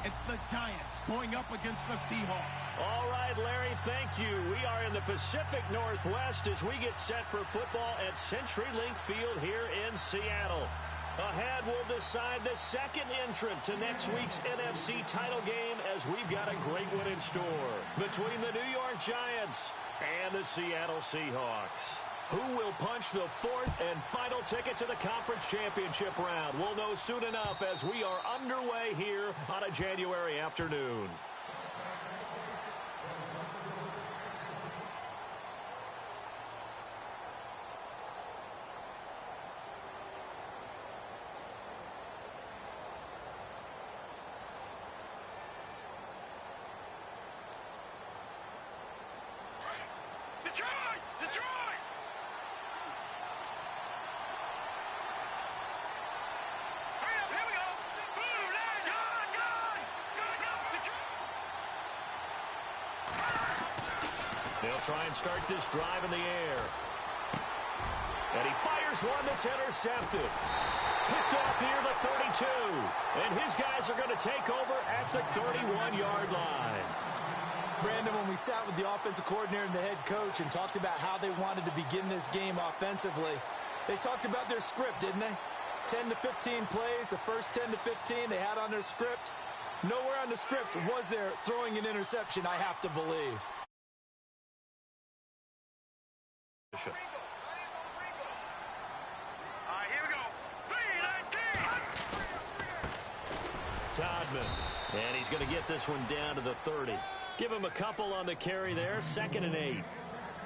It's the Giants going up against the Seahawks. All right, Larry, thank you. We are in the Pacific Northwest as we get set for football at CenturyLink Field here in Seattle. Ahead, we'll decide the second entrant to next week's NFC title game as we've got a great one in store between the New York Giants and the Seattle Seahawks. Who will punch the fourth and final ticket to the conference championship round? We'll know soon enough as we are underway here on a January afternoon. They'll try and start this drive in the air. And he fires one that's intercepted. Picked off near the 32. And his guys are going to take over at the 31-yard line. Brandon, when we sat with the offensive coordinator and the head coach and talked about how they wanted to begin this game offensively, they talked about their script, didn't they? 10 to 15 plays, the first 10 to 15 they had on their script. Nowhere on the script was there throwing an interception, I have to believe. Here we go. Todman. And he's going to get this one down to the 30. Give him a couple on the carry there. 2nd and 8.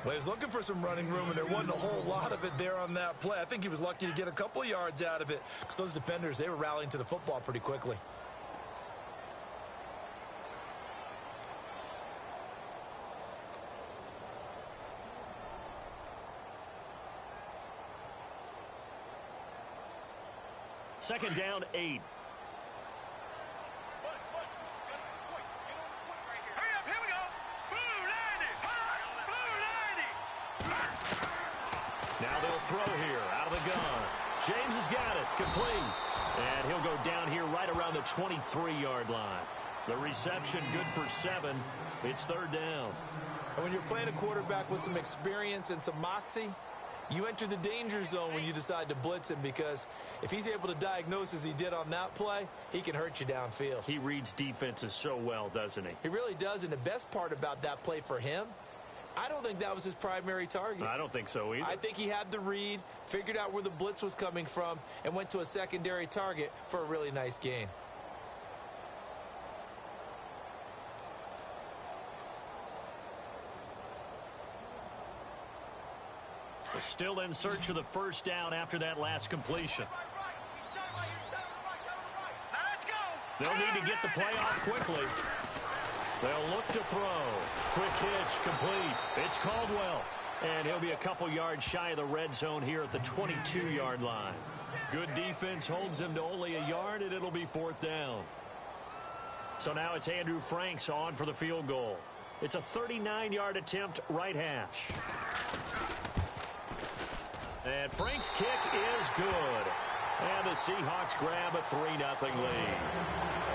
Well, he was looking for some running room, and there wasn't a whole lot of it there on that play. I think he was lucky to get a couple yards out of it because those defenders, they were rallying to the football pretty quickly. Second down, 8. Now they'll throw here out of the gun. James has got it. Complete. And he'll go down here right around the 23-yard line. The reception good for 7. It's 3rd down. And when you're playing a quarterback with some experience and some moxie, you enter the danger zone when you decide to blitz him because if he's able to diagnose as he did on that play, he can hurt you downfield. He reads defenses so well, doesn't he? He really does, and the best part about that play for him, I don't think that was his primary target. I don't think so either. I think he had the read, figured out where the blitz was coming from, and went to a secondary target for a really nice gain. We're still in search of the first down after that last completion. They'll need to get the play off quickly. They'll look to throw. Quick hitch, complete. It's Caldwell. And he'll be a couple yards shy of the red zone here at the 22-yard line. Good defense holds him to only a yard, and it'll be 4th down. So now it's Andrew Franks on for the field goal. It's a 39-yard attempt, right hash. And Frank's kick is good. And the Seahawks grab a 3-0 lead.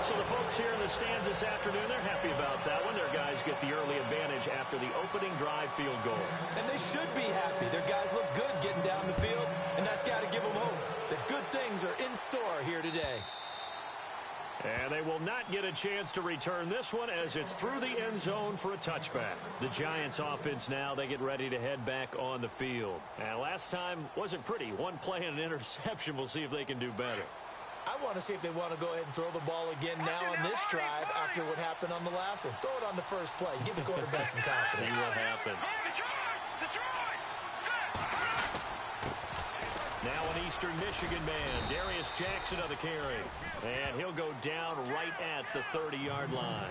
So the folks here in the stands this afternoon, they're happy about that one. Their guys get the early advantage after the opening drive field goal. And they should be happy. Their guys look good getting down the field, and that's got to give them hope that good things are in store here today. And they will not get a chance to return this one as it's through the end zone for a touchback. The Giants offense now, they get ready to head back on the field. And last time wasn't pretty. One play and an interception. We'll see if they can do better. I want to see if they want to go ahead and throw the ball again now on this drive after what happened on the last one. Throw it on the first play. Give the quarterback some confidence. See what happens. Now an Eastern Michigan man, Darius Jackson of the carry. And he'll go down right at the 30-yard line.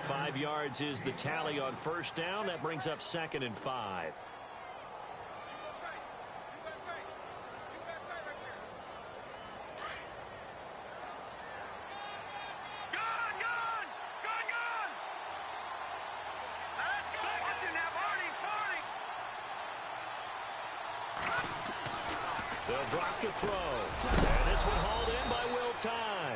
5 yards is the tally on first down. That brings up 2nd and 5. They'll drop the throw. And this one hauled in by Will Tye.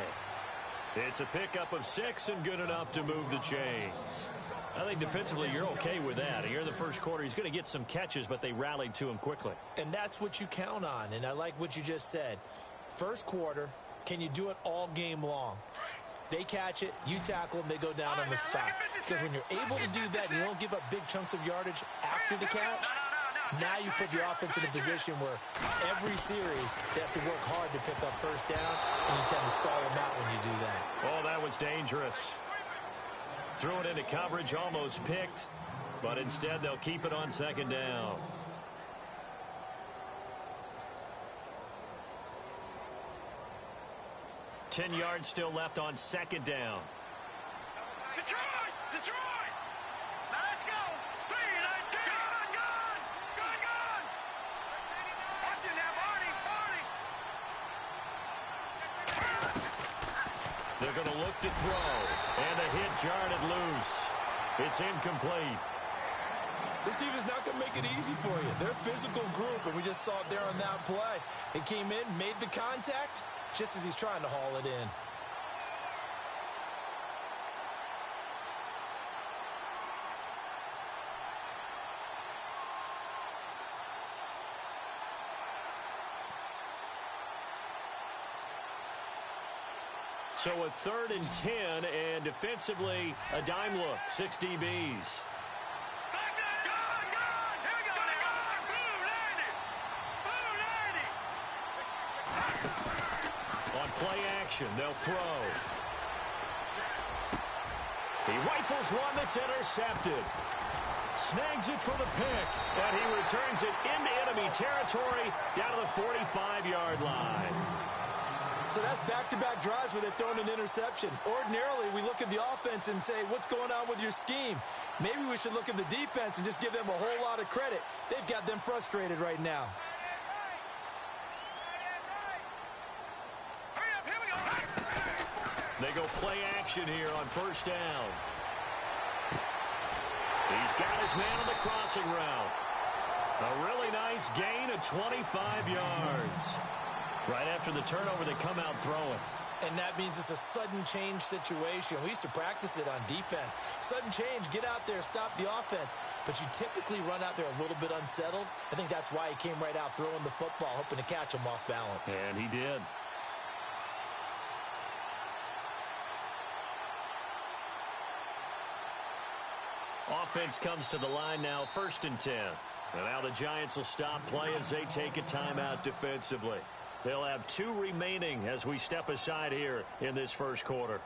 It's a pickup of 6 and good enough to move the chains. I think defensively you're okay with that. Here in the first quarter, he's going to get some catches, but they rallied to him quickly. And that's what you count on, and I like what you just said. First quarter, can you do it all game long? They catch it, you tackle them, they go down on the spot. Because when you're able to do that and you don't give up big chunks of yardage after the catch, now you put your offense in a position where every series they have to work hard to pick up first downs, and you tend to stall them out when you do that. Oh, that was dangerous. Threw it into coverage, almost picked, but instead they'll keep it on second down. Ten yards still left on second down. Detroit! Detroit! Now let's go! 3-19! Gone! Watch it now, Barney! They're going to look to throw, and a hit jarred it loose. It's incomplete. This team is not going to make it easy for you. They're a physical group, and we just saw it there on that play. It came in, made the contact, just as he's trying to haul it in. So a 3rd and 10, and defensively, a dime look, 6 DBs. Gone! Here we go now! Blue 90! On play action, they'll throw. He rifles one that's intercepted. Snags it for the pick, and he returns it into enemy territory down to the 45-yard line. So that's back-to-back drives where they've thrown an interception. Ordinarily, we look at the offense and say, what's going on with your scheme? Maybe we should look at the defense and just give them a whole lot of credit. They've got them frustrated right now. Hurry up, here we go! They go play action here on first down. He's got his man on the crossing route. A really nice gain of 25 yards. Right after the turnover, they come out throwing. And that means it's a sudden change situation. We used to practice it on defense. Sudden change, get out there, stop the offense. But you typically run out there a little bit unsettled. I think that's why he came right out throwing the football, hoping to catch him off balance. And he did. Offense comes to the line now, 1st and 10. And now the Giants will stop play as they take a timeout defensively. They'll have 2 remaining as we step aside here in this first quarter.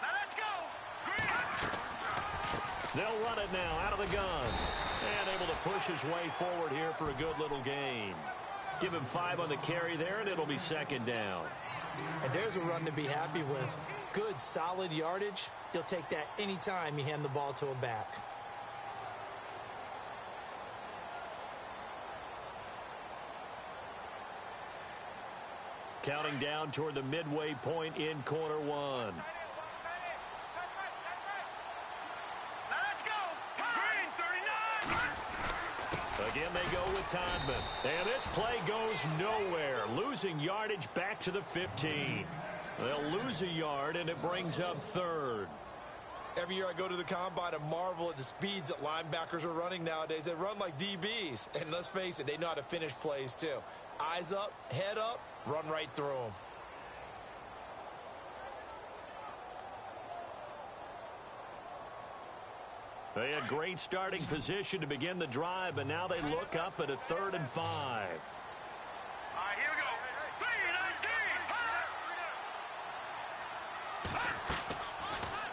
Now let's go! They'll run it now out of the gun. And able to push his way forward here for a good little gain. Give him 5 on the carry there, and it'll be second down. And there's a run to be happy with. Good, solid yardage. You'll take that anytime you hand the ball to a back. Counting down toward the midway point in quarter 1. Again, they go with Todman. And this play goes nowhere. Losing yardage back to the 15. They'll lose a yard, and it brings up 3rd. Every year I go to the combine and marvel at the speeds that linebackers are running nowadays. They run like DBs. And let's face it, they know how to finish plays too. Eyes up, head up, run right through them. They had great starting position to begin the drive, but now they look up at a 3rd and 5. All right, here we go. 3-19.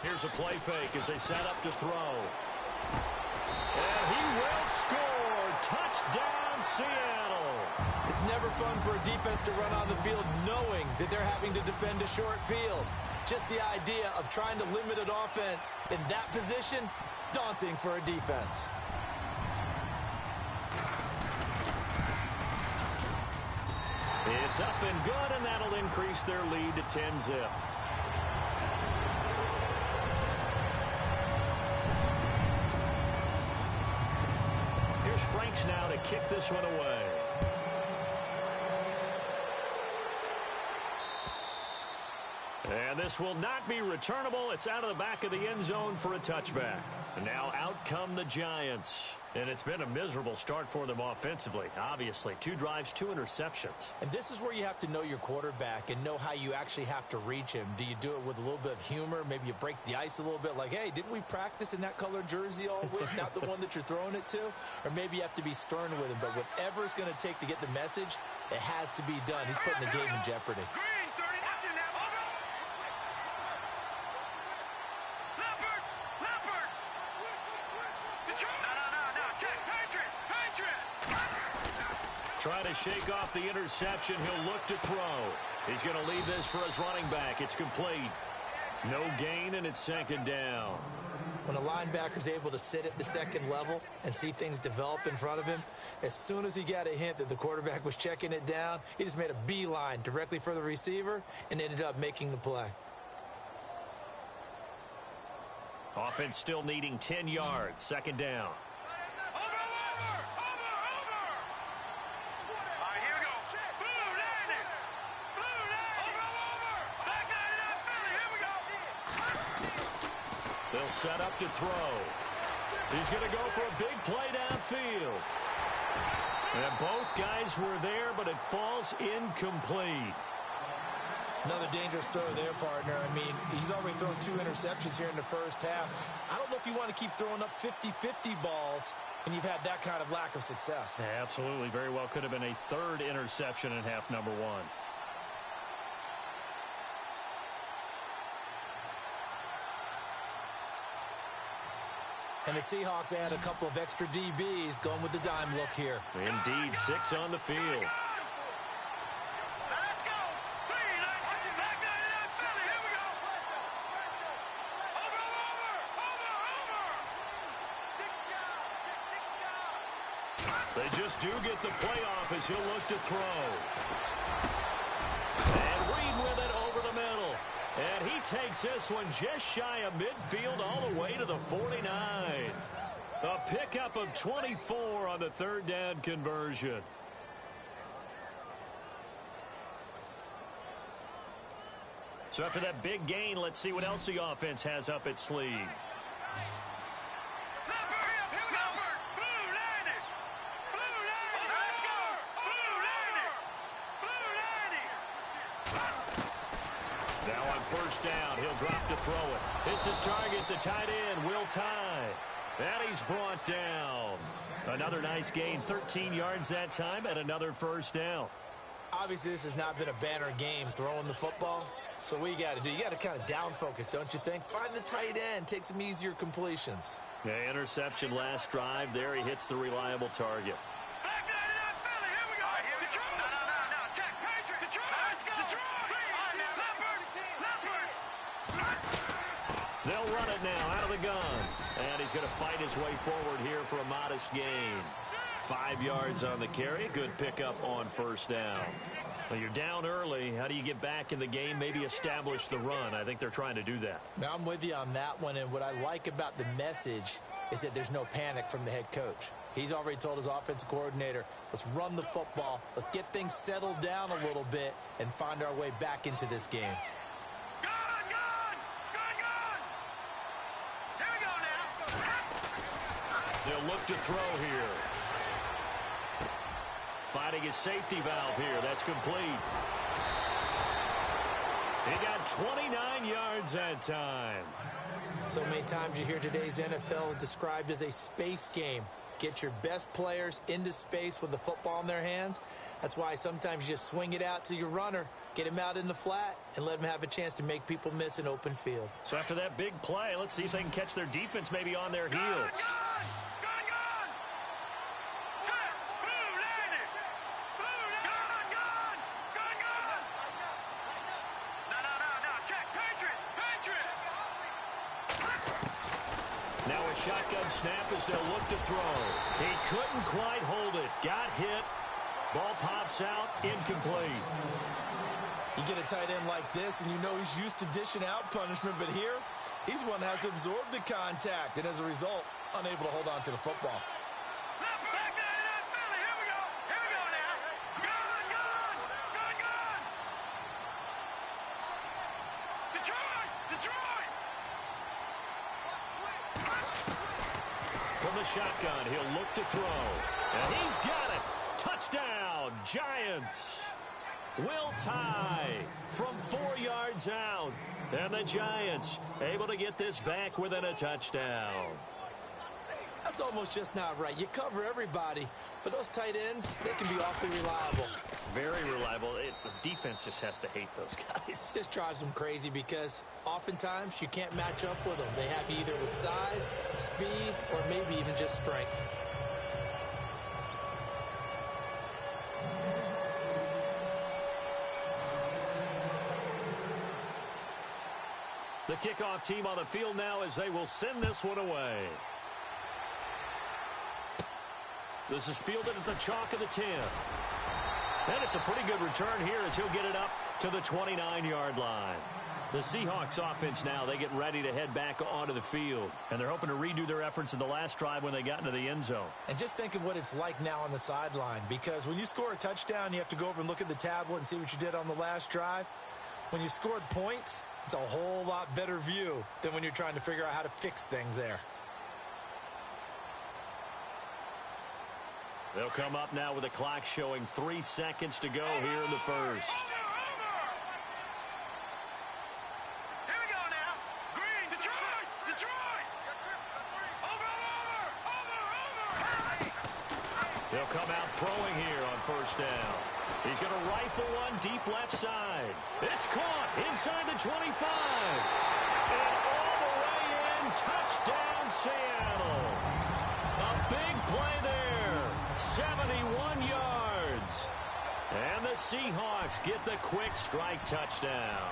Here's a play fake as they set up to throw. And he will score. Touchdown, Seattle. It's never fun for a defense to run on the field knowing that they're having to defend a short field. Just the idea of trying to limit an offense in that position, daunting for a defense. It's up and good, and that'll increase their lead to 10-zip. Here's Franks now to kick this one away. And this will not be returnable. It's out of the back of the end zone for a touchback. And now out come the Giants. And it's been a miserable start for them offensively. Obviously, 2 drives, 2 interceptions. And this is where you have to know your quarterback and know how you actually have to reach him. Do you do it with a little bit of humor? Maybe you break the ice a little bit like, hey, didn't we practice in that colored jersey all week? Not the one that you're throwing it to? Or maybe you have to be stern with him. But whatever it's going to take to get the message, it has to be done. He's putting the game in jeopardy. Trying to shake off the interception. He'll look to throw. He's going to leave this for his running back. It's complete. No gain, and it's 2nd down. When a linebacker's able to sit at the 2nd level and see things develop in front of him, as soon as he got a hint that the quarterback was checking it down, he just made a beeline directly for the receiver and ended up making the play. Offense still needing 10 yards. 2nd down. They'll set up to throw. He's going to go for a big play downfield. And both guys were there, but it falls incomplete. Another dangerous throw there, partner. I mean, he's already thrown 2 interceptions here in the first half. I don't know if you want to keep throwing up 50-50 balls and you've had that kind of lack of success. Yeah, absolutely. Very well could have been a 3rd interception in half number 1. And the Seahawks add a couple of extra DBs going with the dime look here. Indeed, 6 on the field. They just do get the playoff as he'll look to throw. And Reed with it over the middle. And he takes this one just shy of midfield all the way to the 49. A pickup of 24 on the 3rd down conversion. So after that big gain, let's see what else the offense has up its sleeve. Now on 1st down, he'll drop to throw it. It's his target, the tight end, Will Tye. And he's brought down. Another nice gain, 13 yards that time, and another 1st down. Obviously, this has not been a banner game throwing the football. So what you got to do, you got to kind of down focus, don't you think? Find the tight end, take some easier completions. Yeah, interception last drive. There he hits the reliable target. They'll run it now out of the gun. And he's going to fight his way forward here for a modest gain. 5 yards on the carry. Good pickup on 1st down. Well, you're down early. How do you get back in the game? Maybe establish the run. I think they're trying to do that. Now, I'm with you on that one. And what I like about the message is that there's no panic from the head coach. He's already told his offensive coordinator, let's run the football. Let's get things settled down a little bit and find our way back into this game. They'll look to throw here. Finding his safety valve here. That's complete. He got 29 yards that time. So many times you hear today's NFL described as a space game. Get your best players into space with the football in their hands. That's why sometimes you just swing it out to your runner, get him out in the flat, and let him have a chance to make people miss an open field. So after that big play, let's see if they can catch their defense maybe on their heels. Now a shotgun snap as they'll look to throw. He couldn't quite hold it. Got hit. Ball pops out, incomplete. You get a tight end like this, and you know he's used to dishing out punishment, but here, he's the one that has to absorb the contact, and as a result, unable to hold on to the football. From the shotgun, he'll look to throw. And he's got it. Touchdown, Giants. Will tie from 4 yards out. And the Giants able to get this back within a touchdown. That's almost just not right. You cover everybody, but those tight ends, they can be awfully reliable. Very reliable. Defense just has to hate those guys. Just drives them crazy because oftentimes you can't match up with them. They have you either with size, speed, or maybe even just strength. The kickoff team on the field now as they will send this one away. This is fielded at the chalk of the 10. And it's a pretty good return here as he'll get it up to the 29-yard line. The Seahawks offense now, they get ready to head back onto the field. And they're hoping to redo their efforts in the last drive when they got into the end zone. And just think of what it's like now on the sideline, because when you score a touchdown, you have to go over and look at the tablet and see what you did on the last drive. When you scored points, it's a whole lot better view than when you're trying to figure out how to fix things there. They'll come up now with the clock showing 3 seconds to go here in the first. Here we go now. Green, Detroit, Detroit. Over. He'll come out throwing here on first down. He's going to rifle one deep left side. It's caught inside the 25. And all the way in, touchdown Seattle. A big play there. 71 yards. And the Seahawks get the quick strike touchdown.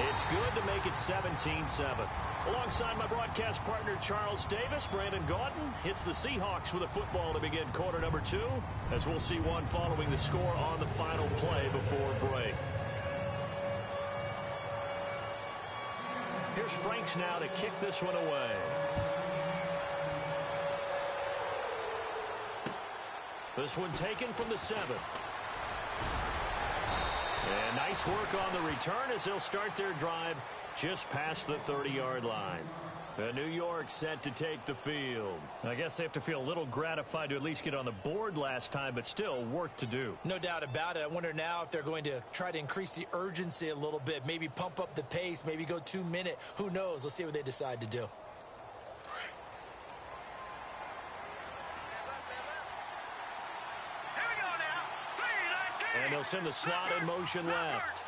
It's good to make it 17-7. Alongside my broadcast partner, Charles Davis, Brandon Gaudin hits the Seahawks with a football to begin quarter number 2, as we'll see one following the score on the final play before break. Here's Franks now to kick this one away. This one taken from the 7. And nice work on the return as they'll start their drive just past the 30-yard line. New York set to take the field. I guess they have to feel a little gratified to at least get on the board last time, but still work to do. No doubt about it. I wonder now if they're going to try to increase the urgency a little bit, maybe pump up the pace, maybe go 2 minute. Who knows? Let's see what they decide to do. Here we go now. 3-19. And they'll send the slot in motion left.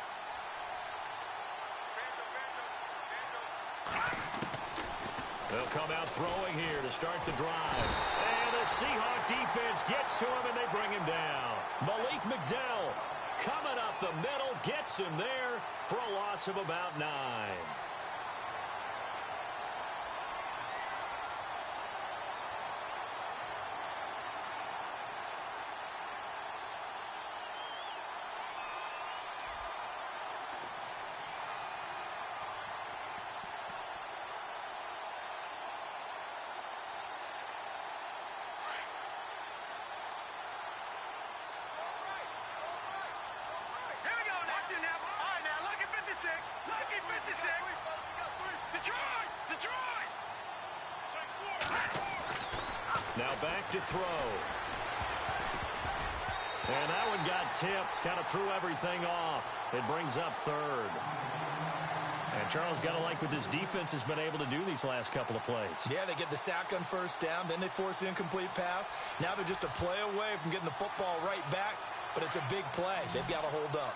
They'll come out throwing here to start the drive. And the Seahawk defense gets to him, and they bring him down. Malik McDowell coming up the middle, gets him there for a loss of about 9. Now back to throw. And that one got tipped, kind of threw everything off. It brings up 3rd. And Charles, got to like what this defense has been able to do these last couple of plays. Yeah, they get the sack on first down, then they force the incomplete pass. Now they're just a play away from getting the football right back, but it's a big play. They've got to hold up.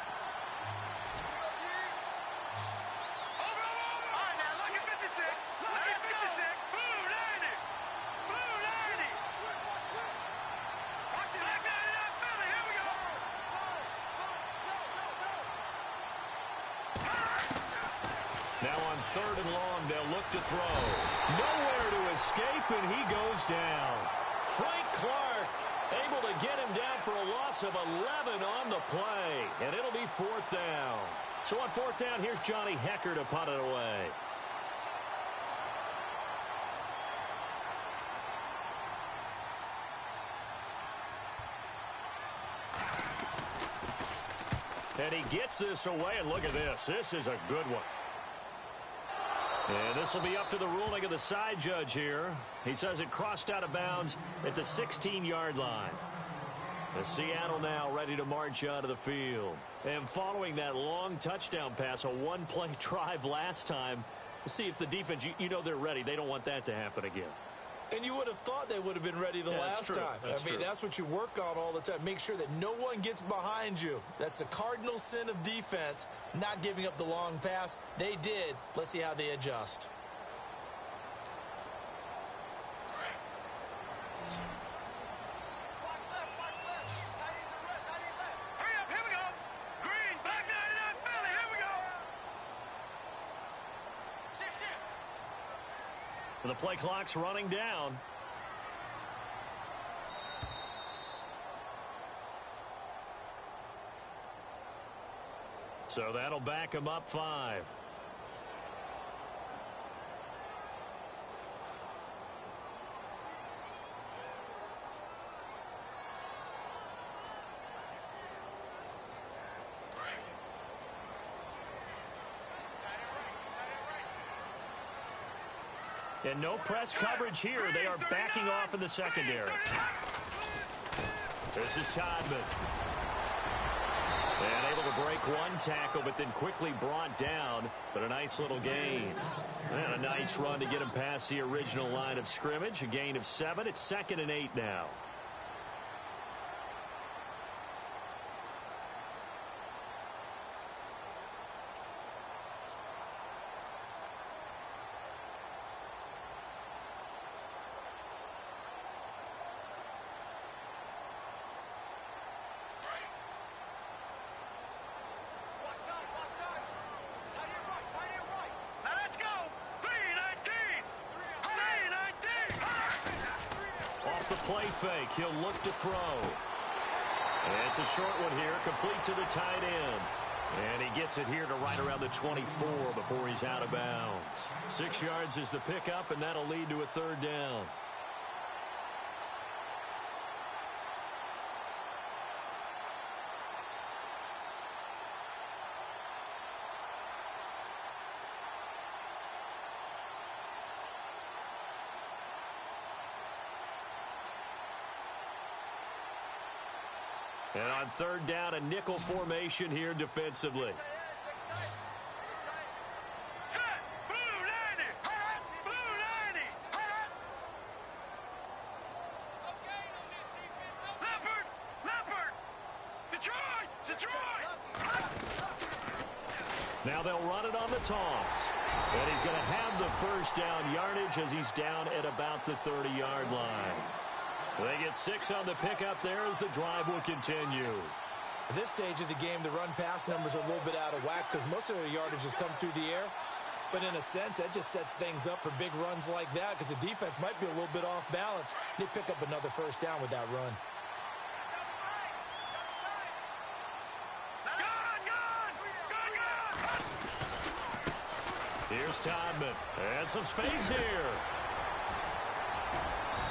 Now on 3rd and long, they'll look to throw. Nowhere to escape, and he goes down. Frank Clark able to get him down for a loss of 11 on the play, and it'll be 4th down. So on 4th down, here's Johnny Hecker to punt it away. And he gets this away, and look at this. This is a good one. And this will be up to the ruling of the side judge here. He says it crossed out of bounds at the 16-yard line. The Seattle now ready to march out of the field. And following that long touchdown pass, a one-play drive last time, we'll see if the defense, you know they're ready. They don't want that to happen again. And you would have thought they would have been ready the last time. I mean, that's what you work on all the time. Make sure that no one gets behind you. That's the cardinal sin of defense, not giving up the long pass. They did. Let's see how they adjust. Hurry up, here we go. Green, back 99 Philly, here we go. Shift. The play clock's running down. So that'll back him up 5. And no press coverage here. They are backing off in the secondary. This is Todman. And able to break one tackle, but then quickly brought down. But a nice little gain. And a nice run to get him past the original line of scrimmage. A gain of 7. It's 2nd and 8 now. Play fake. He'll look to throw. And it's a short one here, complete to the tight end. And he gets it here to right around the 24 before he's out of bounds. 6 yards is the pickup, and that'll lead to a 3rd down. And on 3rd down, a nickel formation here defensively. Set, blue 90. Blue 90. Leopard. Detroit. Now they'll run it on the toss. And he's going to have the 1st down yardage as he's down at about the 30-yard line. They get 6 on the pickup there as the drive will continue. At this stage of the game, the run-pass numbers are a little bit out of whack because most of their yardage has come through the air. But in a sense, that just sets things up for big runs like that because the defense might be a little bit off balance. They pick up another 1st down with that run. Here's Todman. And some space here.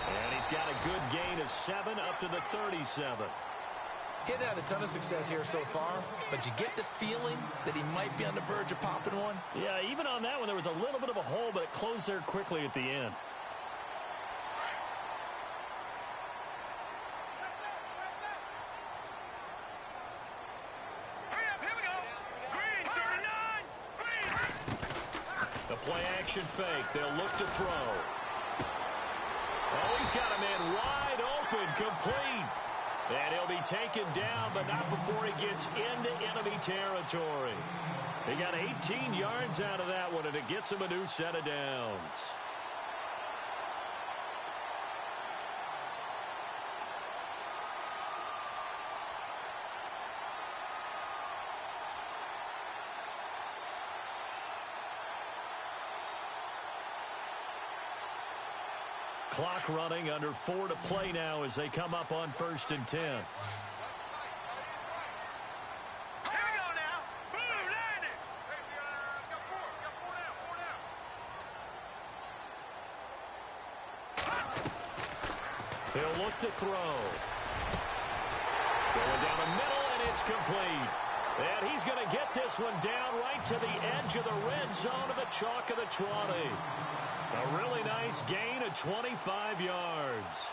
And he's got a good gain of 7 up to the 37. Getting had a ton of success here so far, but you get the feeling that he might be on the verge of popping one. Yeah, even on that one, there was a little bit of a hole, but it closed there quickly at the end. The play action fake. They'll look to throw. Oh, he's got a man wide open, complete. And he'll be taken down, but not before he gets into enemy territory. He got 18 yards out of that one, and it gets him a new set of downs. clock running, under 4 to play now as they come up on 1st and 10. Here we go now. Blue, line it. Hey, we got four. We got four down. He'll look to throw. Going down the middle, and it's complete. And he's going to get this one down right to the edge of the red zone of the chalk of the 20. A really nice gain of 25 yards.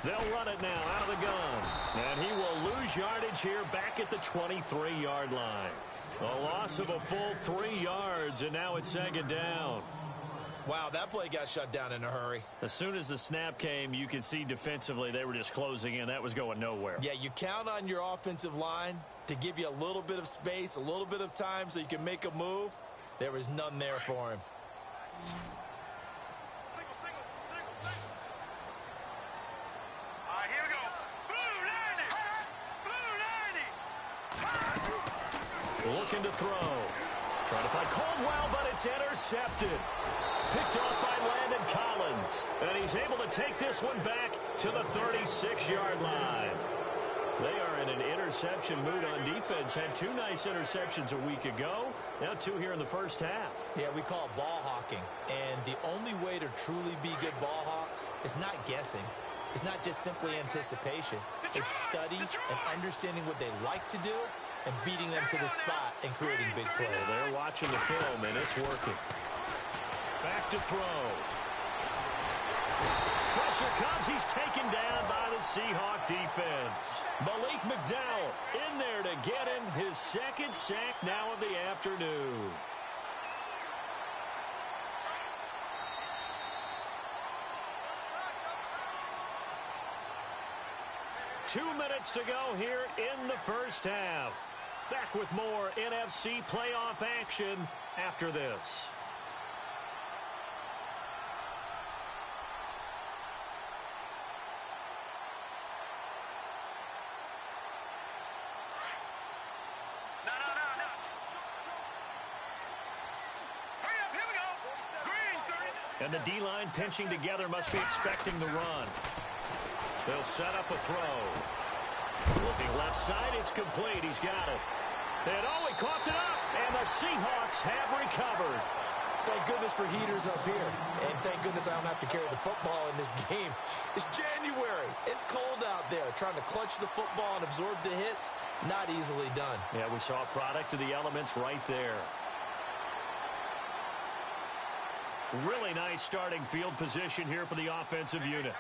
They'll run it now out of the gun. And he will lose yardage here back at the 23-yard line. A loss of a full 3 yards, and now it's 2nd down. Wow, that play got shut down in a hurry. As soon as the snap came, you could see defensively they were just closing in. That was going nowhere. Yeah, you count on your offensive line to give you a little bit of space, a little bit of time so you can make a move. There was none there for him. Here we go. Blue, line it. Looking to throw. Trying to find Caldwell, but it's intercepted. Picked off by Landon Collins. And he's able to take this one back to the 36-yard line. They are in an interception mood on defense. Had 2 nice interceptions a week ago. Now 2 here in the first half. Yeah, we call it ball hawking. And the only way to truly be good ball hawks is not guessing. It's not just simply anticipation. It's study and understanding what they like to do and beating them to the spot and creating big plays. Well, they're watching the film, and it's working. Back to throw. Pressure comes. He's taken down by the Seahawk defense. Malik McDowell in there to get him his 2nd sack now of the afternoon. Two minutes to go here in the first half. Back with more NFC playoff action after this. No. Hurry up, here we go. Green, 30. And the D-line pinching together must be expecting the run. They'll set up a throw. Looking left side, it's complete. He's got it. And he coughed it up, and the Seahawks have recovered. Thank goodness for heaters up here. And thank goodness I don't have to carry the football in this game. It's January. It's cold out there. Trying to clutch the football and absorb the hits, not easily done. Yeah, we saw a product of the elements right there. Really nice starting field position here for the offensive unit.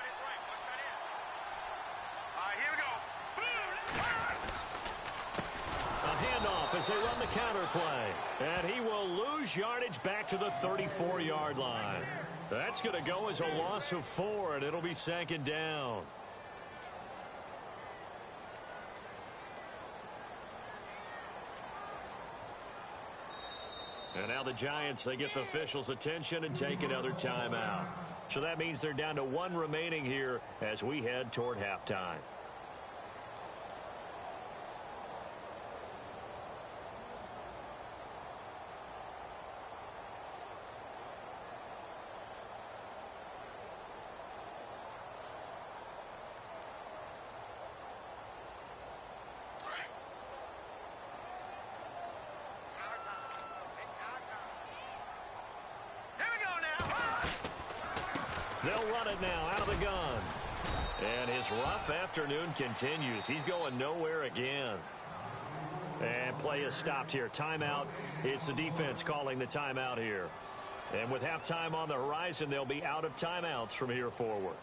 Here we go. A handoff as they run the counter play. And he will lose yardage back to the 34-yard line. That's going to go as a loss of 4, and it'll be 2nd down. And now the Giants, they get the officials' attention and take another timeout. So that means they're down to 1 remaining here as we head toward halftime. They'll run it now out of the gun. And his rough afternoon continues. He's going nowhere again. And play is stopped here. Timeout. It's the defense calling the timeout here. And with halftime on the horizon, they'll be out of timeouts from here forward.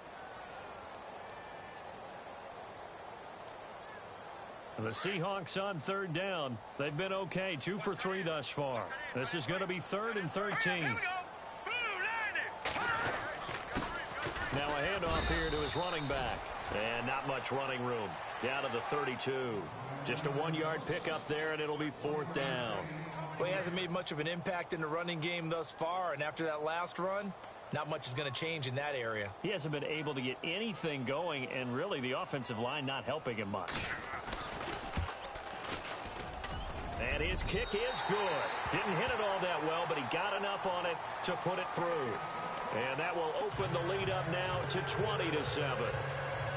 The Seahawks on 3rd down. They've been okay. 2 for 3 thus far. This is going to be 3rd and 13. Now a handoff here to his running back. And not much running room. Down to the 32. Just a 1-yard pickup there, and it'll be 4th down. Well, he hasn't made much of an impact in the running game thus far, and after that last run, not much is going to change in that area. He hasn't been able to get anything going, and really the offensive line not helping him much. And his kick is good. Didn't hit it all that well, but he got enough on it to put it through. And that will open the lead up now to 20-7.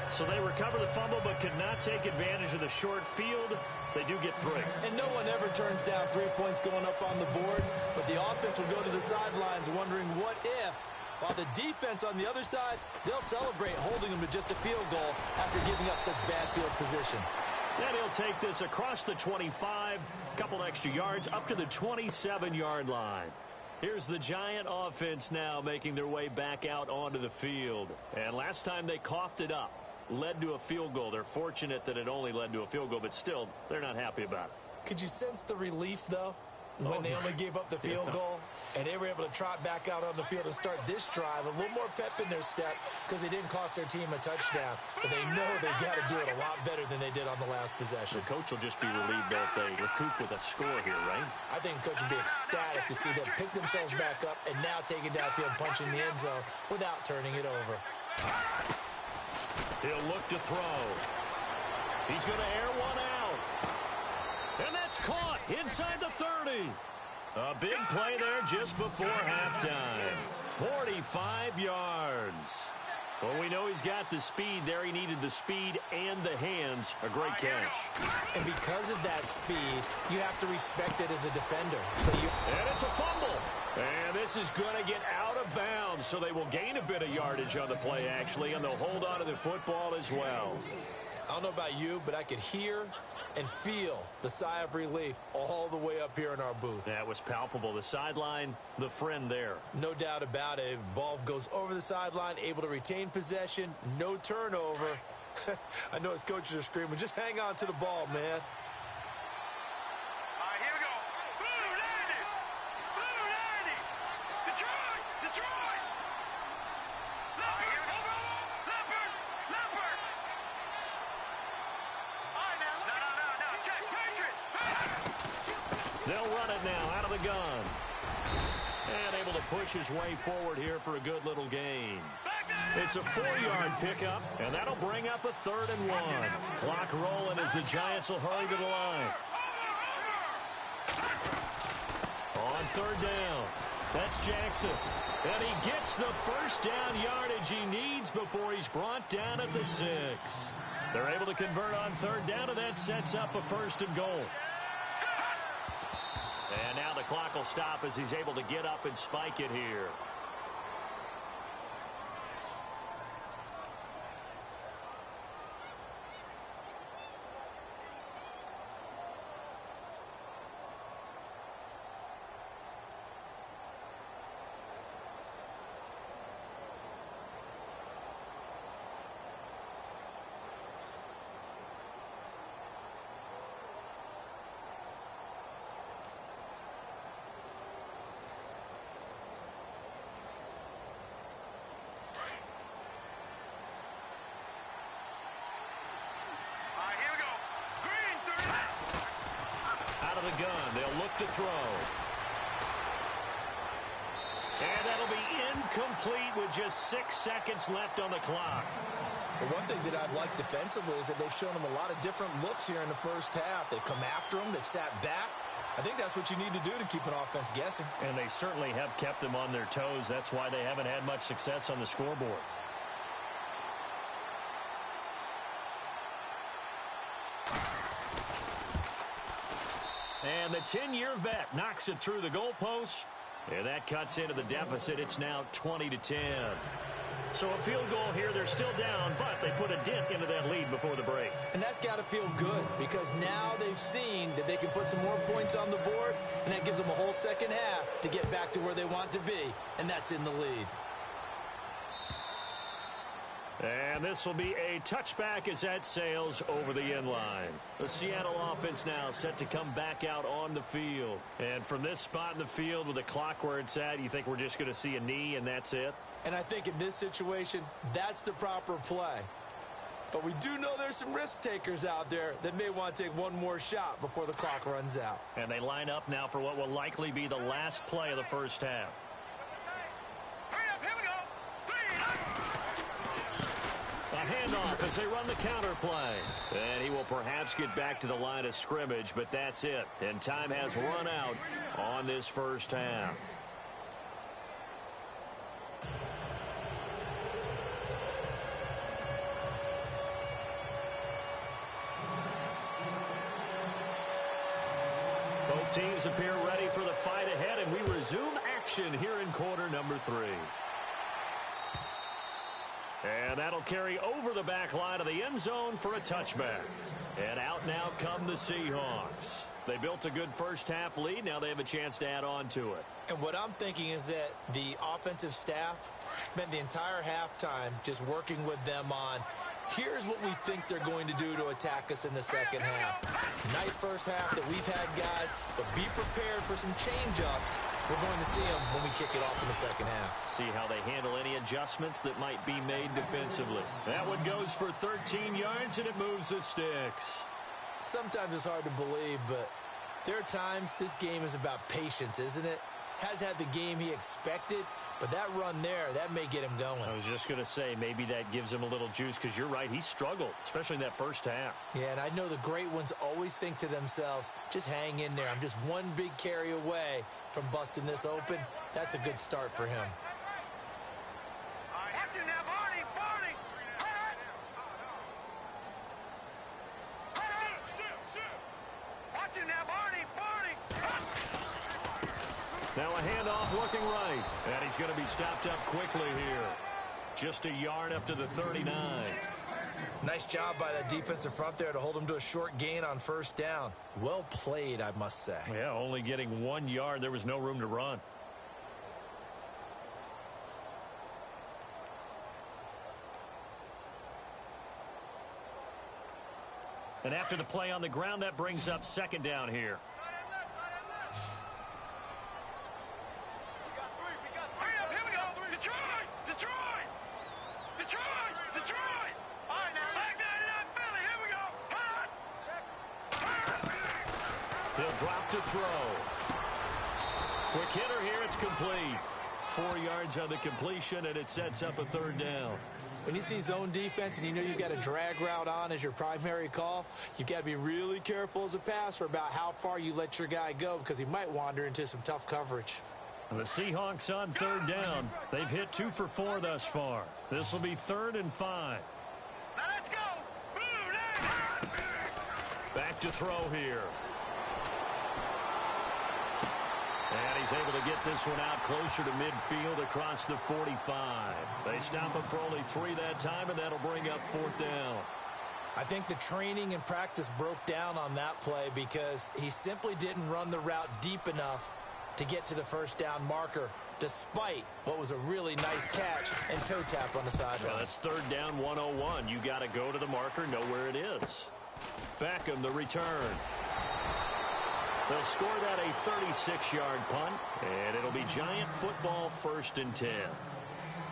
So they recover the fumble but could not take advantage of the short field. They do get 3. And no one ever turns down 3 points going up on the board, but the offense will go to the sidelines wondering what if, while the defense on the other side, they'll celebrate holding them to just a field goal after giving up such bad field position. Then he'll take this across the 25, a couple extra yards up to the 27-yard line. Here's the Giant offense now making their way back out onto the field. And last time they coughed it up, led to a field goal. They're fortunate that it only led to a field goal, but still, they're not happy about it. Could you sense the relief, though, when they only gave up the field goal and they were able to trot back out on the field and start this drive, a little more pep in their step because they didn't cost their team a touchdown, but they know they've got to do it a lot better than they did on the last possession. The coach will just be relieved, though, if they recoup with a score here, right? I think the coach will be ecstatic to see them pick themselves back up and now take it downfield, punching the end zone without turning it over. He'll look to throw. He's going to air one out. And that's caught inside the 30. A big play there just before halftime. 45 yards. Well, we know he's got the speed there. He needed the speed and the hands. A great catch. And because of that speed, you have to respect it as a defender. And it's a fumble. And this is going to get out of bounds, so they will gain a bit of yardage on the play, actually, and they'll hold on to the football as well. I don't know about you, but I could hear and feel the sigh of relief all the way up here in our booth. That was palpable. The sideline, the friend there. No doubt about it. Ball goes over the sideline, able to retain possession, no turnover. I know his coaches are screaming, just hang on to the ball, man. They'll run it now out of the gun. And able to push his way forward here for a good little gain. It's a 4-yard pickup, and that'll bring up a 3rd and 1. Clock rolling as the Giants will hurry to the line. On 3rd down, that's Jackson. And he gets the first down yardage he needs before he's brought down at the 6. They're able to convert on 3rd down, and that sets up a 1st and goal. And now the clock will stop as he's able to get up and spike it here. The gun. They'll look to throw. And that'll be incomplete with just 6 seconds left on the clock. Well, one thing that I've liked defensively is that they've shown them a lot of different looks here in the first half. They've come after them. They've sat back. I think that's what you need to do to keep an offense guessing. And they certainly have kept them on their toes. That's why they haven't had much success on the scoreboard. And the 10-year vet knocks it through the goalpost. And that cuts into the deficit. It's now 20-10. So a field goal here. They're still down, but they put a dent into that lead before the break. And that's got to feel good because now they've seen that they can put some more points on the board, and that gives them a whole second half to get back to where they want to be, and that's in the lead. And this will be a touchback as that sails over the end line. The Seattle offense now set to come back out on the field. And from this spot in the field with the clock where it's at, you think we're just going to see a knee and that's it? And I think in this situation, that's the proper play. But we do know there's some risk takers out there that may want to take one more shot before the clock runs out. And they line up now for what will likely be the last play of the first half. Hurry up, here we go. 3. A handoff as they run the counter play. And he will perhaps get back to the line of scrimmage, but that's it. And time has run out on this first half. Both teams appear ready for the fight ahead, and we resume action here in quarter number 3. And that'll carry over the back line of the end zone for a touchback. And out now come the Seahawks. They built a good first half lead. Now they have a chance to add on to it. And what I'm thinking is that the offensive staff spent the entire halftime just working with them on, here's what we think they're going to do to attack us in the second half. Nice first half that we've had, guys, but be prepared for some change-ups. We're going to see them when we kick it off in the second half. See how they handle any adjustments that might be made defensively. That one goes for 13 yards, and it moves the sticks. Sometimes it's hard to believe, but there are times this game is about patience, isn't it? Has had the game he expected, but that run there, that may get him going. I was just going to say, maybe that gives him a little juice, because you're right, he struggled, especially in that first half. Yeah, and I know the great ones always think to themselves, just hang in there. I'm just one big carry away from busting this open. That's a good start for him. Watch it now, Barney, Barney. Watch it now, Barney, Barney. Now a handoff looking right. And he's going to be stopped up quickly here. Just a yard up to the 39. Nice job by that defensive front there to hold him to a short gain on first down. Well played, I must say. Yeah, only getting 1 yard. There was no room to run. And after the play on the ground, that brings up second down here. Hurry up, here we go. Detroit, Detroit, Detroit, Detroit. All right, now, back down to that Philly. Here we go. He'll drop to throw. Quick hitter here. It's complete. 4 yards on the completion, and it sets up a third down. When you see zone defense and you know you've got a drag route on as your primary call, you've got to be really careful as a passer about how far you let your guy go, because he might wander into some tough coverage. The Seahawks on third down. They've hit 2 for 4 thus far. This will be 3rd and 5. Now let's go. Blue, now. Back to throw here. And he's able to get this one out closer to midfield across the 45. They stop him for only 3 that time, and that'll bring up 4th down. I think the training and practice broke down on that play because he simply didn't run the route deep enough to get to the first down marker, despite what was a really nice catch and toe tap on the sideline. Well, that's 3rd down 101. You got to go to the marker, know where it is. Beckham, the return. They'll score that a 36-yard punt, and it'll be Giant football 1st and 10.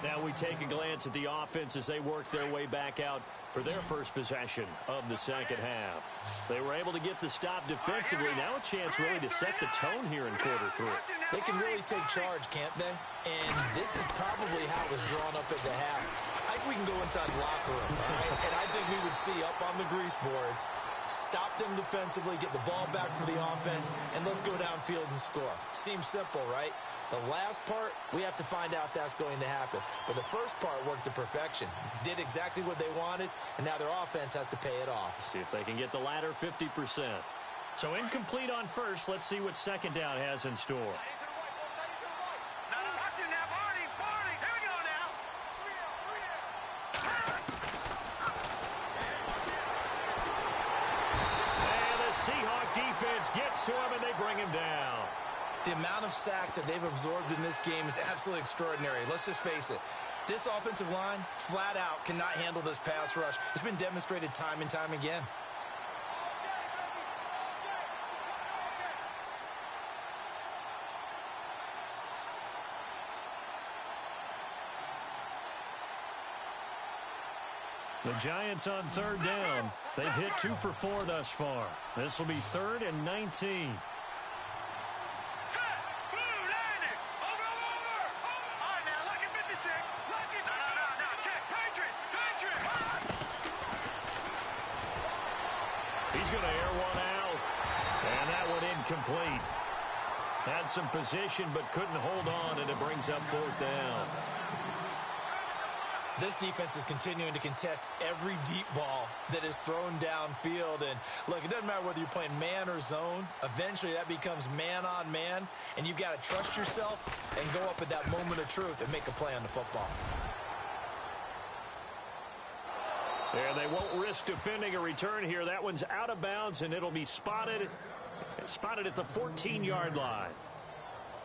Now we take a glance at the offense as they work their way back out for their first possession of the second half. They were able to get the stop defensively. Now a chance really to set the tone here in quarter 3. They can really take charge, can't they? And this is probably how it was drawn up at the half. I think we can go inside the locker room, all right? And I think we would see up on the grease boards, stop them defensively, get the ball back for the offense, and let's go downfield and score. Seems simple, right? The last part, we have to find out that's going to happen. But the first part worked to perfection. Did exactly what they wanted, and now their offense has to pay it off. See if they can get the latter 50%. So incomplete on first. Let's see what second down has in store. Now, watch it now, Barney, Barney. Here we go now. And the Seahawk defense gets to him, and they bring him down. The amount of sacks that they've absorbed in this game is absolutely extraordinary. Let's just face it. This offensive line, flat out, cannot handle this pass rush. It's been demonstrated time and time again. The Giants on third down. They've hit 2 for 4 thus far. This will be 3rd and 19. He's going to air one out. And that one incomplete. Had some position but couldn't hold on, and it brings up 4th down. This defense is continuing to contest every deep ball that is thrown downfield. And, look, it doesn't matter whether you're playing man or zone. Eventually, that becomes man on man, and you've got to trust yourself and go up at that moment of truth and make a play on the football. And they won't risk defending a return here. That one's out of bounds, and it'll be spotted at the 14-yard line.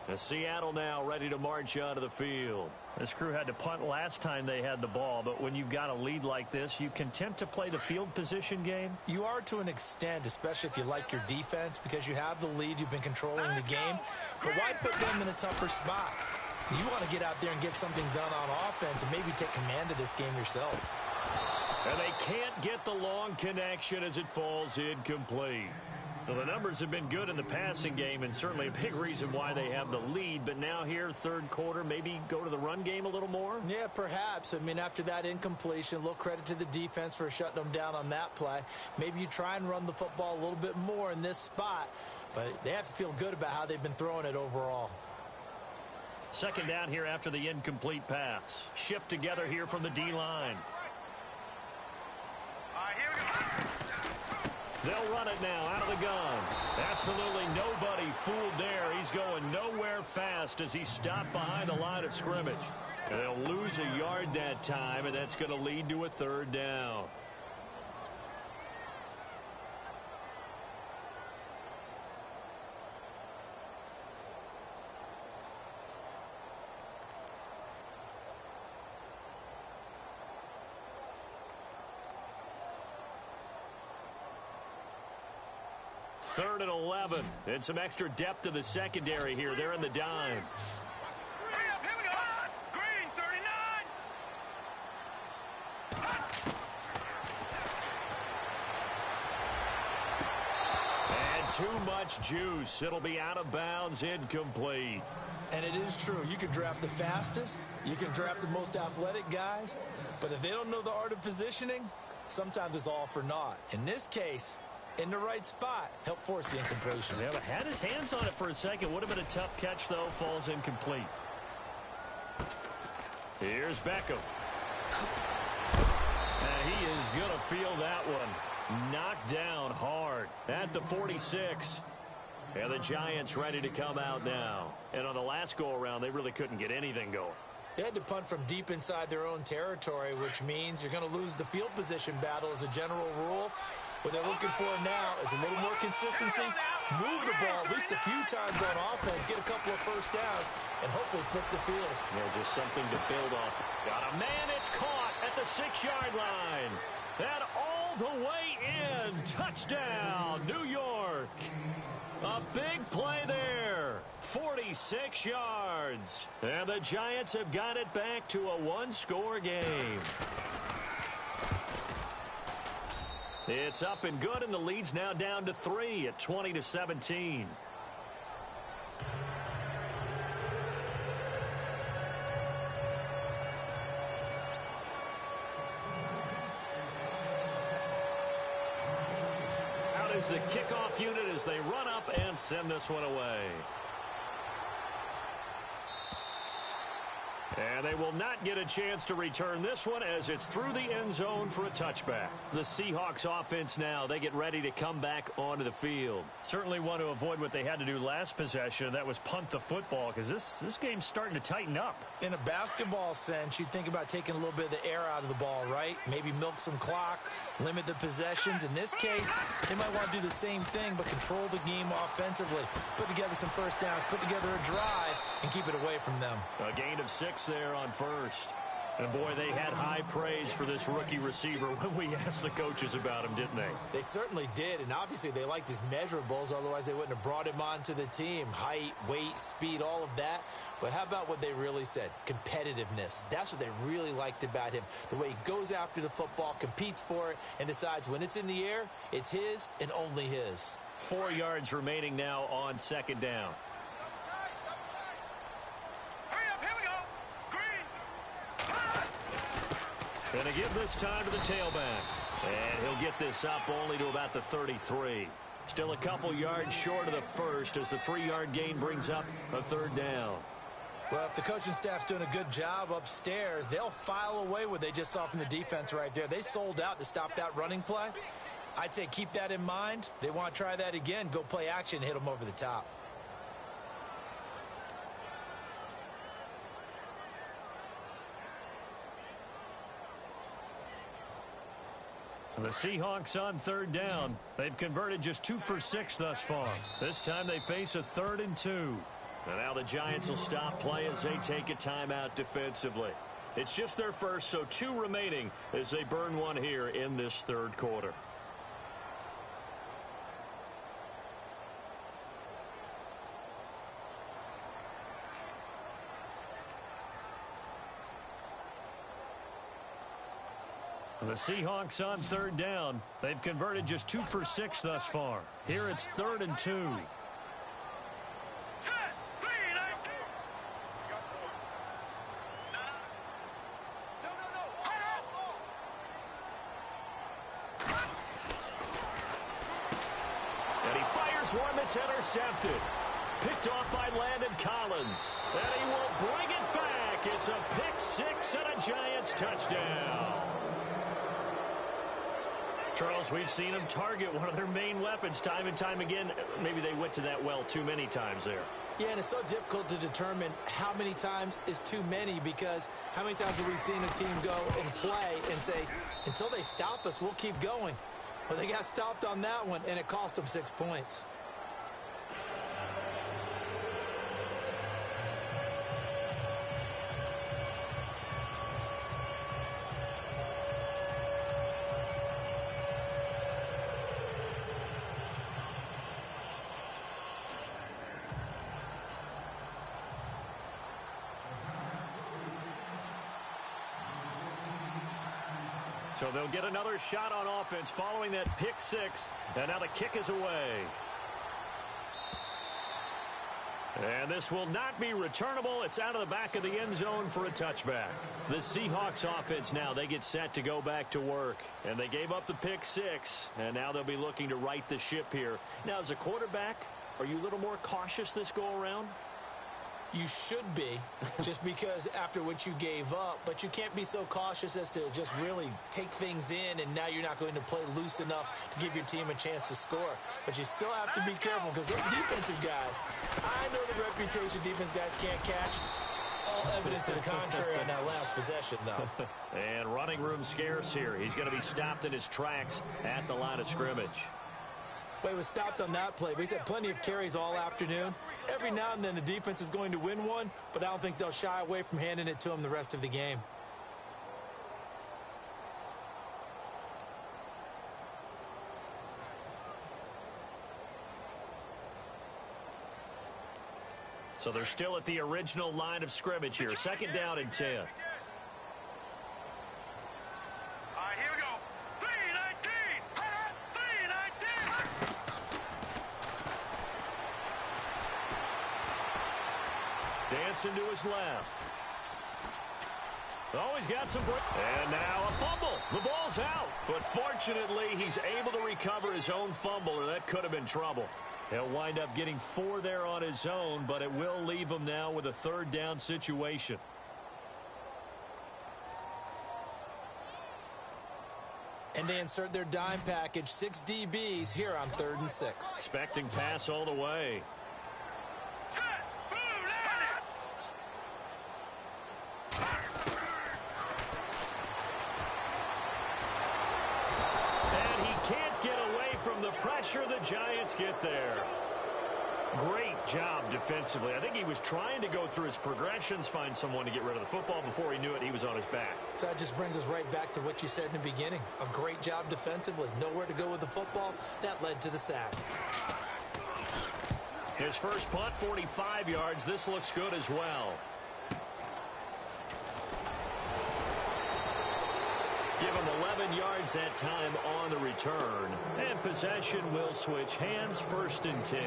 The Seattle now ready to march onto the field. This crew had to punt last time they had the ball, but when you've got a lead like this, you content to play the field position game? You are to an extent, especially if you like your defense, because you have the lead, you've been controlling the game. But why put them in a tougher spot? You want to get out there and get something done on offense and maybe take command of this game yourself. And they can't get the long connection as it falls incomplete. Well, the numbers have been good in the passing game and certainly a big reason why they have the lead. But now here, third quarter, maybe go to the run game a little more? Yeah, perhaps. I mean, after that incompletion, a little credit to the defense for shutting them down on that play. Maybe you try and run the football a little bit more in this spot. But they have to feel good about how they've been throwing it overall. Second down here after the incomplete pass. Shift together here from the D-line. They'll run it now out of the gun. Absolutely nobody fooled there. He's going nowhere fast as he stopped behind the line of scrimmage. And they'll lose a yard that time, and that's going to lead to a 3rd down. Third and 11. And some extra depth to the secondary here. They're in the dime. Hurry up, here we go. Green, 39. And too much juice. It'll be out of bounds, incomplete. And it is true. You can draft the fastest. You can draft the most athletic guys. But if they don't know the art of positioning, sometimes it's all for naught. In this case, in the right spot, help force the incompletion. Yeah, but had his hands on it for a second. Would have been a tough catch, though. Falls incomplete. Here's Beckham. And he is going to feel that one. Knocked down hard at the 46. And the Giants ready to come out now. And on the last go-around, they really couldn't get anything going. They had to punt from deep inside their own territory, which means you're going to lose the field position battle as a general rule. What they're looking for now is a little more consistency, move the ball at least a few times on offense, get a couple of first downs, and hopefully flip the field. Yeah, just something to build off. Got a man, it's caught at the 6-yard line. And all the way in. Touchdown, New York. A big play there. 46 yards. And the Giants have got it back to a one-score game. It's up and good, and the lead's now down to 3 at 20-17. Out is the kickoff unit as they run up and send this one away. And they will not get a chance to return this one as it's through the end zone for a touchback. The Seahawks offense now, they get ready to come back onto the field. Certainly want to avoid what they had to do last possession. That was punt the football because this game's starting to tighten up. In a basketball sense, you think about taking a little bit of the air out of the ball, right? Maybe milk some clock, limit the possessions. In this case, they might want to do the same thing but control the game offensively. Put together some first downs, put together a drive, and keep it away from them. A gain of 6 there on first. And, boy, they had high praise for this rookie receiver when we asked the coaches about him, didn't they? They certainly did, and obviously they liked his measurables. Otherwise, they wouldn't have brought him onto the team. Height, weight, speed, all of that. But how about what they really said? Competitiveness. That's what they really liked about him. The way he goes after the football, competes for it, and decides when it's in the air, it's his and only his. 4 yards remaining now on second down. Going to give this time to the tailback. And he'll get this up only to about the 33. Still a couple yards short of the first as the 3-yard gain brings up a third down. Well, if the coaching staff's doing a good job upstairs, they'll file away what they just saw from the defense right there. They sold out to stop that running play. I'd say keep that in mind. They want to try that again. Go play action, hit them over the top. The Seahawks on third down. They've converted just 2 for 6 thus far. This time they face a 3rd and 2. And now the Giants will stop play as they take a timeout defensively. It's just their first, so 2 remaining as they burn one here in this third quarter. The Seahawks on third down. They've converted just 2 for 6 thus far. Here it's 3rd and 2. And he fires one that's intercepted. Picked off by Landon Collins. And he will bring it back. It's a pick 6 and a Giants touchdown. Charles, we've seen them target one of their main weapons time and time again. Maybe they went to that well too many times there. Yeah, and it's so difficult to determine how many times is too many, because how many times have we seen a team go and play and say, until they stop us, we'll keep going. Well, they got stopped on that one, and it cost them 6 points. So they'll get another shot on offense following that pick 6. And now the kick is away. And this will not be returnable. It's out of the back of the end zone for a touchback. The Seahawks offense now, they get set to go back to work. And they gave up the pick 6. And now they'll be looking to right the ship here. Now, as a quarterback, are you a little more cautious this go around? You should be, just because after what you gave up, but you can't be so cautious as to just really take things in, and now you're not going to play loose enough to give your team a chance to score. But you still have to be careful, because those defensive guys, I know the reputation defense guys can't catch. All evidence to the contrary on that last possession, though. And running room scarce here. He's going to be stopped in his tracks at the line of scrimmage. Well, he was stopped on that play, but he's had plenty of carries all afternoon. Every now and then the defense is going to win one, but I don't think they'll shy away from handing it to him the rest of the game. So they're still at the original line of scrimmage here. 2nd down and 10. Dancing to his left. Oh, he's got some break. And now a fumble. The ball's out. But fortunately, he's able to recover his own fumble, or that could have been trouble. He'll wind up getting 4 there on his own, but it will leave him now with a 3rd down situation. And they insert their dime package, 6 DBs here on 3rd and 6. Expecting pass all the way. And he can't get away from the pressure. The Giants get there. Great job defensively. I think he was trying to go through his progressions, find someone to get rid of the football. Before he knew it, he was on his back. So that just brings us right back to what you said in the beginning. A great job defensively. Nowhere to go with the football. That led to the sack. His first punt, 45 yards. This looks good as well. Give him 11 yards that time on the return. And possession will switch hands, 1st and 10.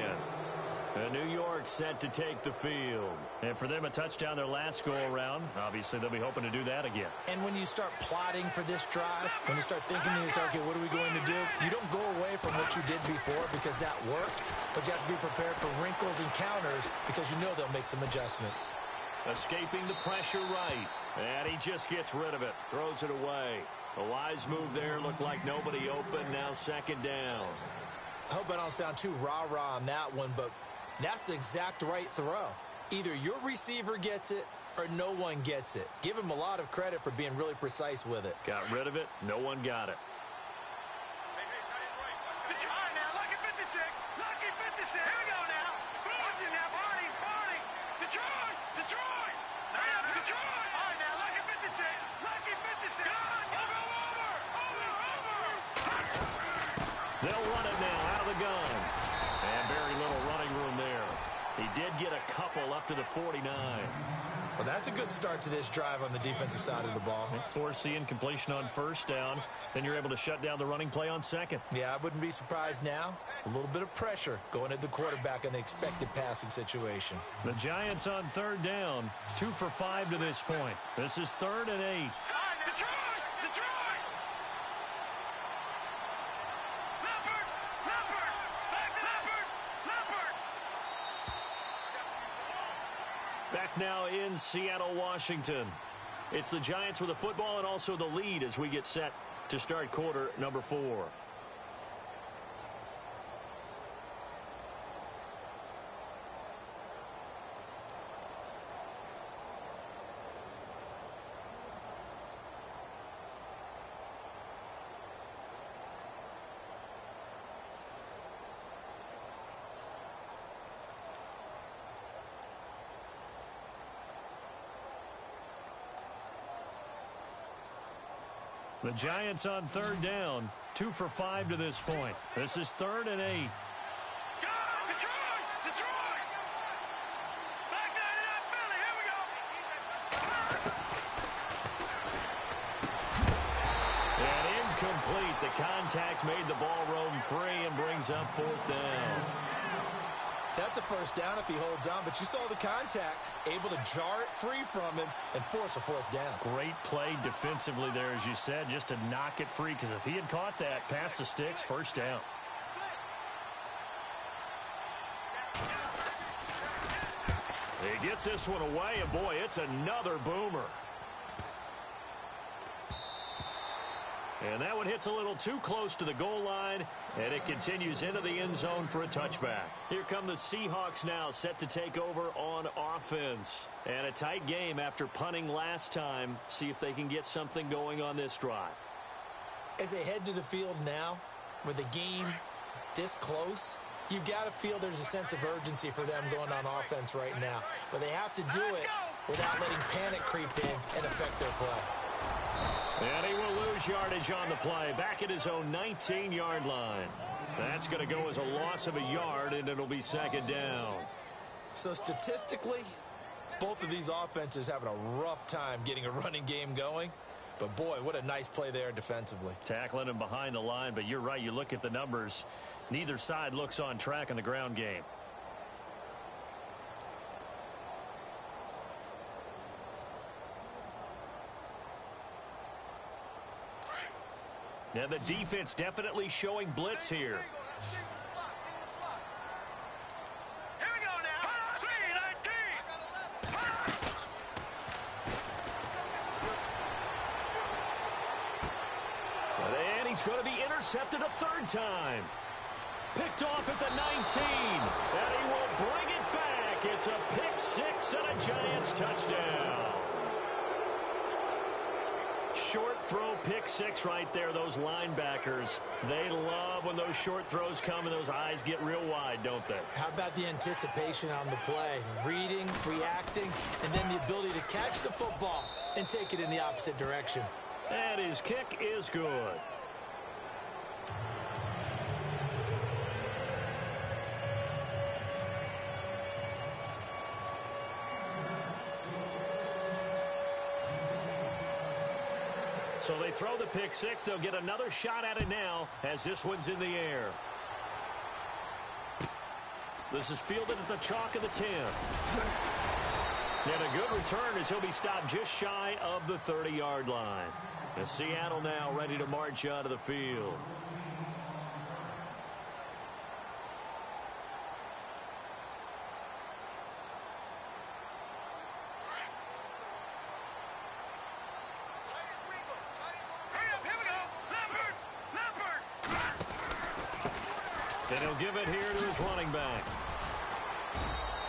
New York set to take the field. And for them, a touchdown their last go-around. Obviously, they'll be hoping to do that again. And when you start plotting for this drive, when you start thinking to yourself, okay, what are we going to do? You don't go away from what you did before because that worked, but you have to be prepared for wrinkles and counters because you know they'll make some adjustments. Escaping the pressure right. And he just gets rid of it. Throws it away. A wise move there. Looked like nobody open. Now 2nd down. I hope I don't sound too rah-rah on that one, but that's the exact right throw. Either your receiver gets it or no one gets it. Give him a lot of credit for being really precise with it. Got rid of it. No one got it. Detroit now, lucky 56. Lucky 56. Here we go now. Watch it now, Barney. Detroit. Detroit. Detroit. All right now, lucky 56. Lucky 56. Over. They'll run it now out of the gun. And very little running room there. He did get a couple up to the 49. Well, that's a good start to this drive on the defensive side of the ball. Force the incompletion on 1st down. Then you're able to shut down the running play on 2nd. Yeah, I wouldn't be surprised now. A little bit of pressure going at the quarterback in the expected passing situation. The Giants on 3rd down. 2 for 5 to this point. This is 3rd and 8. Detroit. Back now in Seattle, Washington. It's the Giants with the football and also the lead as we get set to start quarter number 4. The Giants on 3rd down. 2 for 5 to this point. This is 3rd and 8. Detroit! Back 99 Philly, here we go. And incomplete. The contact made the ball roam free and brings up 4th down. That's a 1st down if he holds on, but you saw the contact, able to jar it free from him and force a 4th down. Great play defensively there, as you said, just to knock it free, because if he had caught that, past the sticks, 1st down. He gets this one away, and boy, it's another boomer. And that one hits a little too close to the goal line, and it continues into the end zone for a touchback. Here come the Seahawks now, set to take over on offense. And a tight game after punting last time. See if they can get something going on this drive. As they head to the field now, with the game this close, you've got to feel there's a sense of urgency for them going on offense right now. But they have to do it without letting panic creep in and affect their play. And he will lose yardage on the play. Back at his own 19-yard line. That's going to go as a loss of a yard, and it'll be 2nd down. So statistically, both of these offenses having a rough time getting a running game going. But, boy, what a nice play there defensively. Tackling him behind the line, but you're right. You look at the numbers. Neither side looks on track in the ground game. Now the defense definitely showing blitz here. Here we go now. 3-19. And he's going to be intercepted a 3rd time. Picked off at the 19. And he will bring it back. It's a pick 6 and a Giants touchdown. Short throw pick six right there, those linebackers. They love when those short throws come and those eyes get real wide, don't they? How about the anticipation on the play? Reading, reacting, and then the ability to catch the football and take it in the opposite direction. And his kick is good. So they throw the pick six. They'll get another shot at it now as this one's in the air. This is fielded at the chalk of the 10. And a good return as he'll be stopped just shy of the 30-yard line. And Seattle now ready to march out of the field. And he'll give it here to his running back.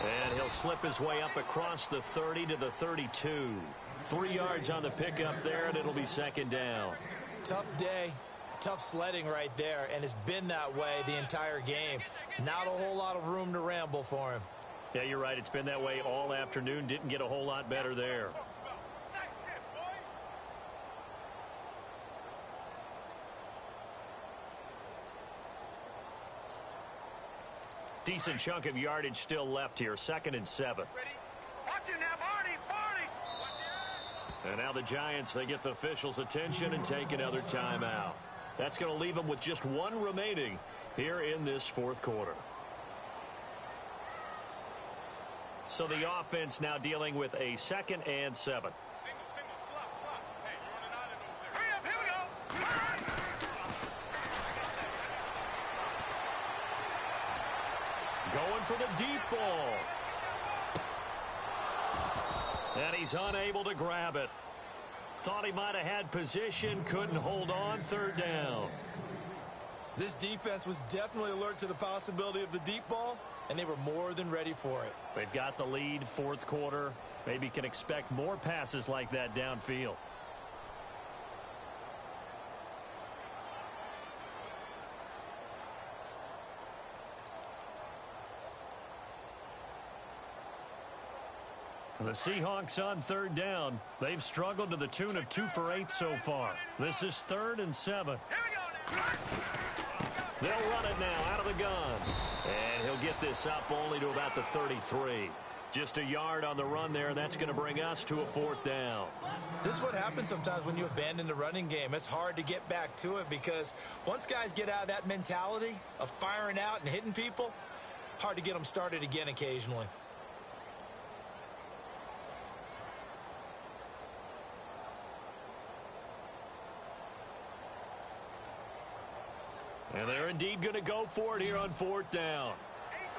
And he'll slip his way up across the 30 to the 32. 3 yards on the pickup there, and it'll be second down. Tough day, tough sledding right there, and it's been that way the entire game. Not a whole lot of room to ramble for him. Yeah, you're right. It's been that way all afternoon. Didn't get a whole lot better there. Decent chunk of yardage still left here. 2nd and 7. Watch it now, Barney! And now the Giants, they get the officials' attention and take another timeout. That's going to leave them with just one remaining here in this fourth quarter. So the offense now dealing with a 2nd and 7. Single, slop. Hey, you're on an island over there. Hurry up, here we go! Going for the deep ball. And he's unable to grab it. Thought he might have had position, couldn't hold on. 3rd down. This defense was definitely alert to the possibility of the deep ball, and they were more than ready for it. They've got the lead, 4th quarter. Maybe can expect more passes like that downfield. The Seahawks on 3rd down. They've struggled to the tune of 2 for 8 so far. This is 3rd and 7. They'll run it now out of the gun. And he'll get this up only to about the 33. Just a yard on the run there, and that's going to bring us to a 4th down. This is what happens sometimes when you abandon the running game. It's hard to get back to it because once guys get out of that mentality of firing out and hitting people, hard to get them started again occasionally. And they're indeed going to go for it here on 4th down.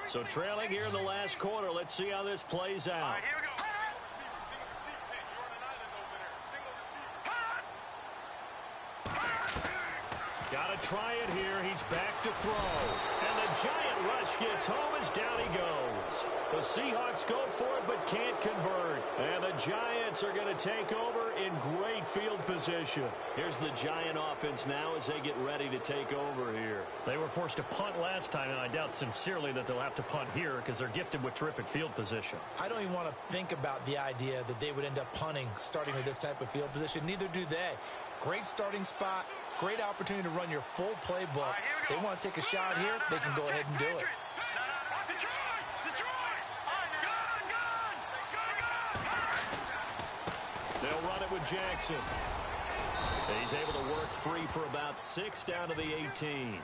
So trailing here in the last quarter. Let's see how this plays out. All right, here we go. Got to try it here. He's back to throw. And the giant rush gets home as down he goes. The Seahawks go for it but can't convert. And the Giants are going to take over in great field position. Here's the Giant offense now as they get ready to take over here. They were forced to punt last time, and I doubt sincerely that they'll have to punt here because they're gifted with terrific field position. I don't even want to think about the idea that they would end up punting starting with this type of field position. Neither do they. Great starting spot. Great opportunity to run your full playbook. They want to take a shot here, they can go ahead and do it. They'll run it with Jackson. He's able to work free for about 6 down to the 18.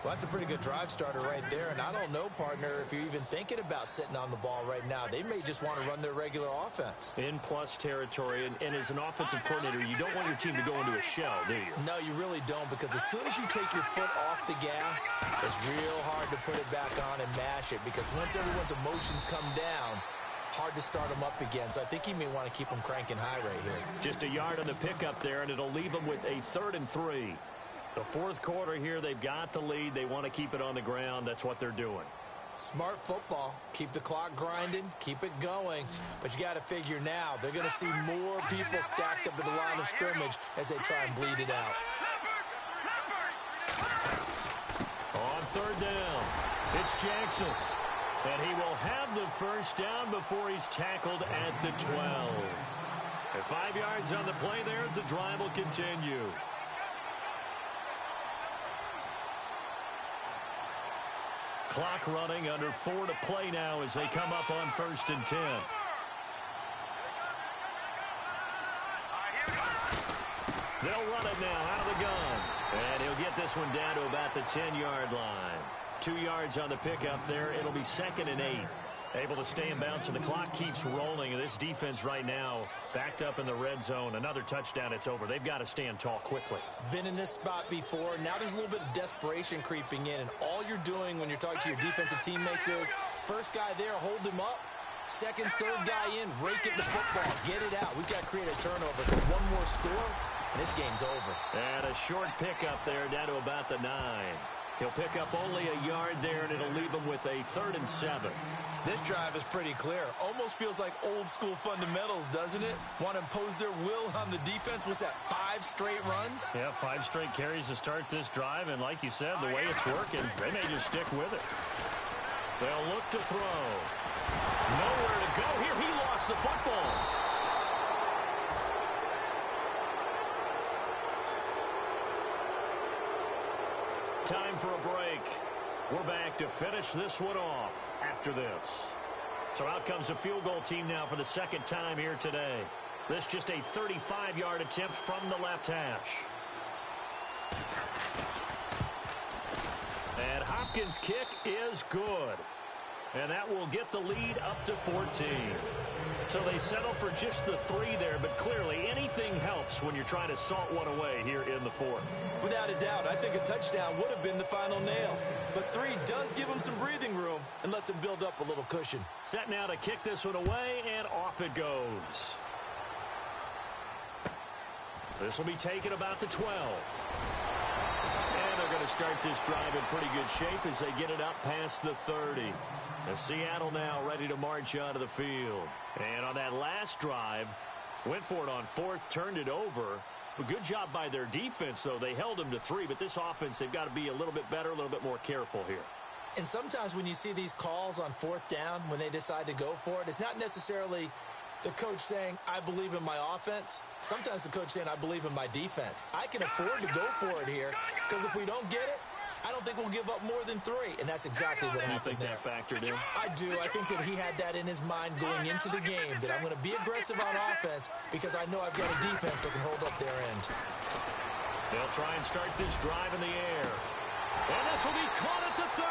Well, that's a pretty good drive starter right there, and I don't know, partner, if you're even thinking about sitting on the ball right now. They may just want to run their regular offense. In plus territory, and as an offensive coordinator, you don't want your team to go into a shell, do you? No, you really don't, because as soon as you take your foot off the gas, it's real hard to put it back on and mash it, because once everyone's emotions come down, hard to start them up again. So I think he may want to keep them cranking high right here. Just a yard on the pickup there, and it'll leave them with a 3rd and 3. The 4th quarter here, they've got the lead. They want to keep it on the ground. That's what they're doing. Smart football. Keep the clock grinding, keep it going. But you got to figure now, they're going to see more people stacked up at the line of scrimmage as they try and bleed it out. On third down, it's Jackson. And he will have the first down before he's tackled at the 12. At 5 yards on the play there, as the drive will continue. Clock running, under 4 to play now as they come up on 1st and 10. They'll run it now out of the gun. And he'll get this one down to about the 10-yard line. 2 yards on the pickup there. It'll be 2nd and 8. Able to stay in bounds, and the clock keeps rolling. This defense right now backed up in the red zone. Another touchdown, it's over. They've got to stand tall quickly. Been in this spot before. Now there's a little bit of desperation creeping in, and all you're doing when you're talking to your defensive teammates is first guy there, hold him up. Second, third guy in, rake it the football. Get it out. We've got to create a turnover because one more score, and this game's over. And a short pickup there down to about the 9. He'll pick up only a yard there, and it'll leave him with a 3rd and 7. This drive is pretty clear. Almost feels like old school fundamentals, doesn't it? Want to impose their will on the defense. Was that 5 straight runs? Yeah, 5 straight carries to start this drive, and like you said, the way it's working, they may just stick with it. They'll look to throw. Nowhere to go here. He lost the football. Time for a break. We're back to finish this one off after this. So out comes a field goal team now for the 2nd time here today. This just a 35-yard attempt from the left hash. And Hopkins' kick is good. And that will get the lead up to 14. So they settle for just the 3 there, but clearly anything helps when you're trying to salt one away here in the 4th. Without a doubt, I think a touchdown would have been the final nail. But 3 does give them some breathing room and lets them build up a little cushion. Set now to kick this one away, and off it goes. This will be taken about the 12. And they're going to start this drive in pretty good shape as they get it up past the 30. And Seattle now ready to march onto the field. And on that last drive, went for it on 4th, turned it over. A good job by their defense, though. They held them to 3, but this offense, they've got to be a little bit better, a little bit more careful here. And sometimes when you see these calls on 4th down, when they decide to go for it, it's not necessarily the coach saying, I believe in my offense. Sometimes the coach saying, I believe in my defense. I can afford to go for it here, because if we don't get it, I don't think we'll give up more than 3, and that's exactly what happened there. You think that factored in? I do. I think that he had that in his mind going into the game, that I'm going to be aggressive on offense because I know I've got a defense that can hold up their end. They'll try and start this drive in the air. And this will be caught at the 30.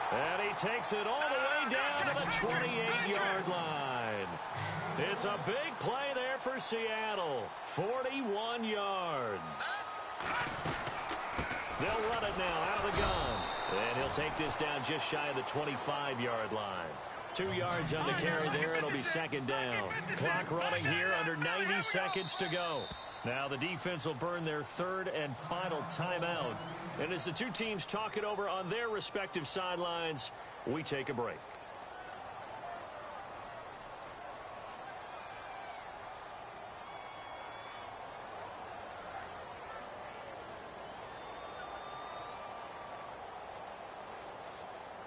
And he takes it all the way down to the 28-yard line. It's a big play there for Seattle. 41 yards. They'll run it now out of the gun. And he'll take this down just shy of the 25-yard line. 2 yards on the carry there. It'll be 2nd down. Clock running here under 90 seconds to go. Now the defense will burn their 3rd and final timeout. And as the two teams talk it over on their respective sidelines, we take a break.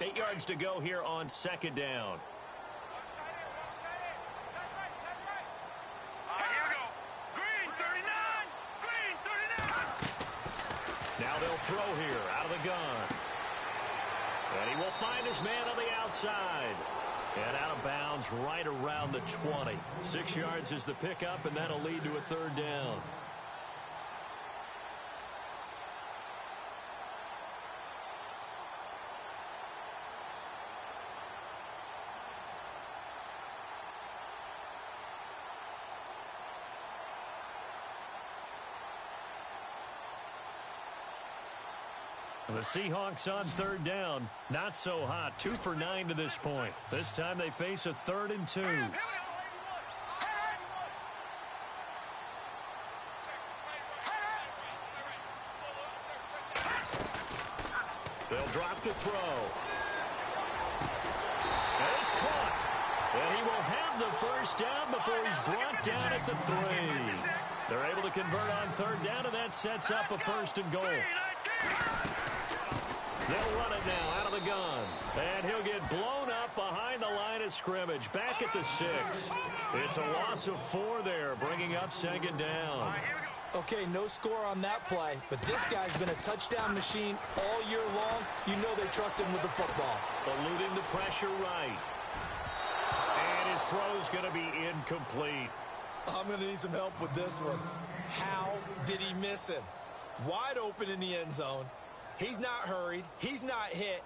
Eight yards to go here on 2nd down. Here we go. Green 39. Green 39. Now they'll throw here out of the gun. And he will find his man on the outside. And out of bounds right around the 20. 6 yards is the pickup, and that'll lead to a 3rd down. The Seahawks on 3rd down. Not so hot. 2 for 9 to this point. This time they face a 3rd and 2. They'll drop to throw. And he will have the first down before he's brought down at the 3. They're able to convert on third down, and that sets up a first and goal. They'll run it now out of the gun. And he'll get blown up behind the line of scrimmage. Back at the 6. It's a loss of 4 there, bringing up second down. Okay, no score on that play, but this guy's been a touchdown machine all year long. You know they trust him with the football. Eluding the pressure right. And his throw's going to be incomplete. I'm going to need some help with this one. How did he miss him? Wide open in the end zone. He's not hurried. He's not hit.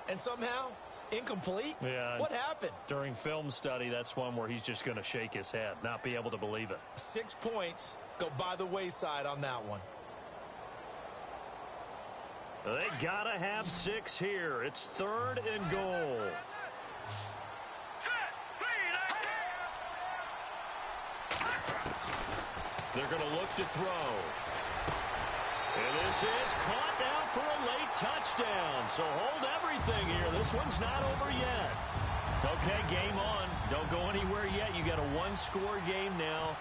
And somehow, incomplete? Yeah. What happened? During film study, that's one where he's just going to shake his head, not be able to believe it. 6 points go by the wayside on that one. They got to have 6 here. It's 3rd and goal. They're going to look to throw. And this is caught now for a late touchdown. So hold everything here. This one's not over yet. Okay, game on. Don't go anywhere yet. You got a 1-score game now.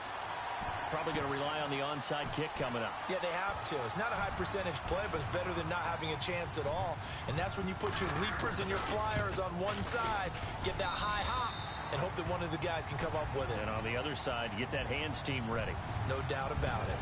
Probably going to rely on the onside kick coming up. Yeah, they have to. It's not a high percentage play, but it's better than not having a chance at all. And that's when you put your leapers and your flyers on one side, get that high hop, and hope that one of the guys can come up with it. And on the other side, get that hands team ready. No doubt about it.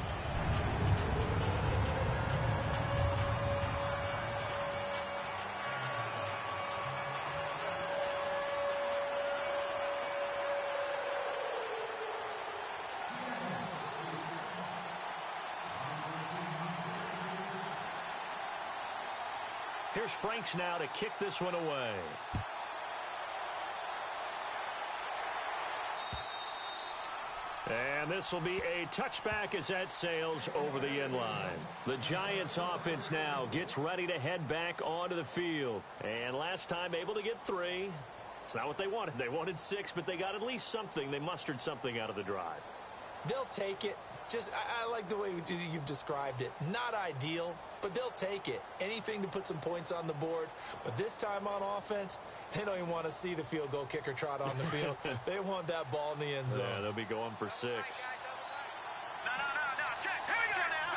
Here's Franks now to kick this one away. And this will be a touchback as that sails over the end line. The Giants offense now gets ready to head back onto the field. And last time able to get 3. It's not what they wanted. They wanted 6, but they got at least something. They mustered something out of the drive. They'll take it. I like the way you've described it. Not ideal, but they'll take it. Anything to put some points on the board. But this time on offense, they don't even want to see the field goal kicker trot on the field. They want that ball in the end zone. Yeah, they'll be going for 6. No. Check. Here we go now.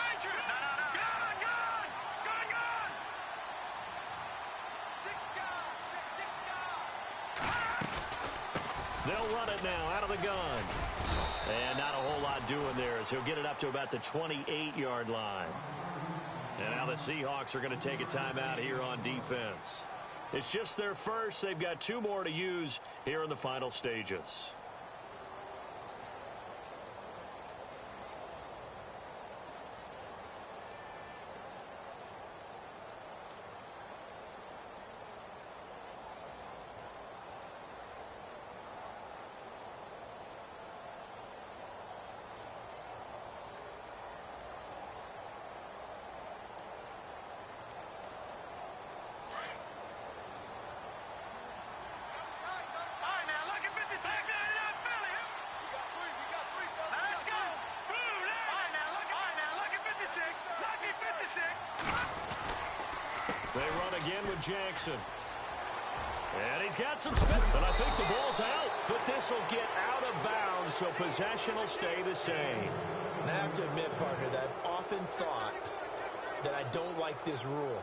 Gun. They'll run it now out of the gun. And not a whole lot doing there as he'll get it up to about the 28-yard line. And now the Seahawks are going to take a timeout here on defense. It's just their first. They've got 2 more to use here in the final stages. They run again with Jackson. And he's got some spin. And I think the ball's out. But this will get out of bounds, so possession will stay the same. And I have to admit, partner, that I've often thought that I don't like this rule,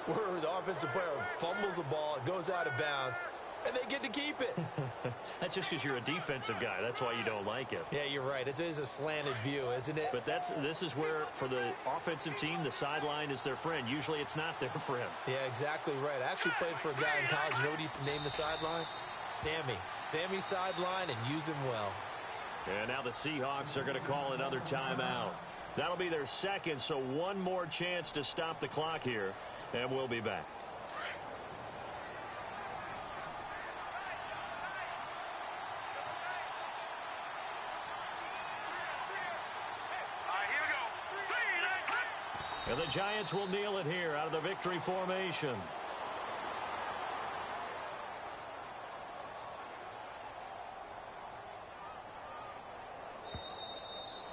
where the offensive player fumbles the ball, it goes out of bounds, and they get to keep it. That's just because you're a defensive guy. That's why you don't like it. Yeah, you're right. It is a slanted view, isn't it? But this is where, for the offensive team, the sideline is their friend. Usually it's not their friend. Yeah, exactly right. I actually played for a guy in college. You know what he used to name the sideline? Sammy. Sammy sideline, and use him well. And now the Seahawks are going to call another timeout. That'll be their second, so one more chance to stop the clock here, and we'll be back. And the Giants will kneel it here out of the victory formation.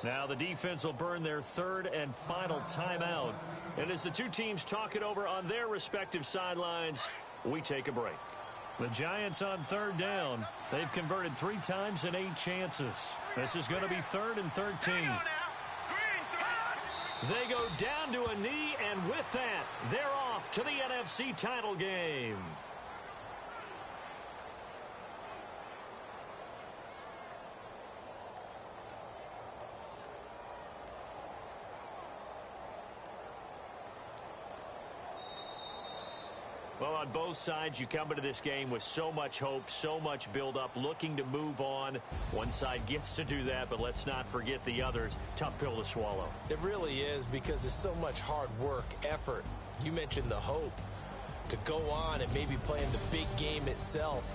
Now the defense will burn their third and final timeout. And as the two teams talk it over on their respective sidelines, we take a break. The Giants on third down. They've converted 3 times in 8 chances. This is going to be 3rd and 13. They go down to a knee, and with that, they're off to the NFC title game. Well, on both sides, you come into this game with so much hope, so much build-up, looking to move on. One side gets to do that, but let's not forget the others. Tough pill to swallow. It really is, because there's so much hard work, effort. You mentioned the hope to go on and maybe play in the big game itself.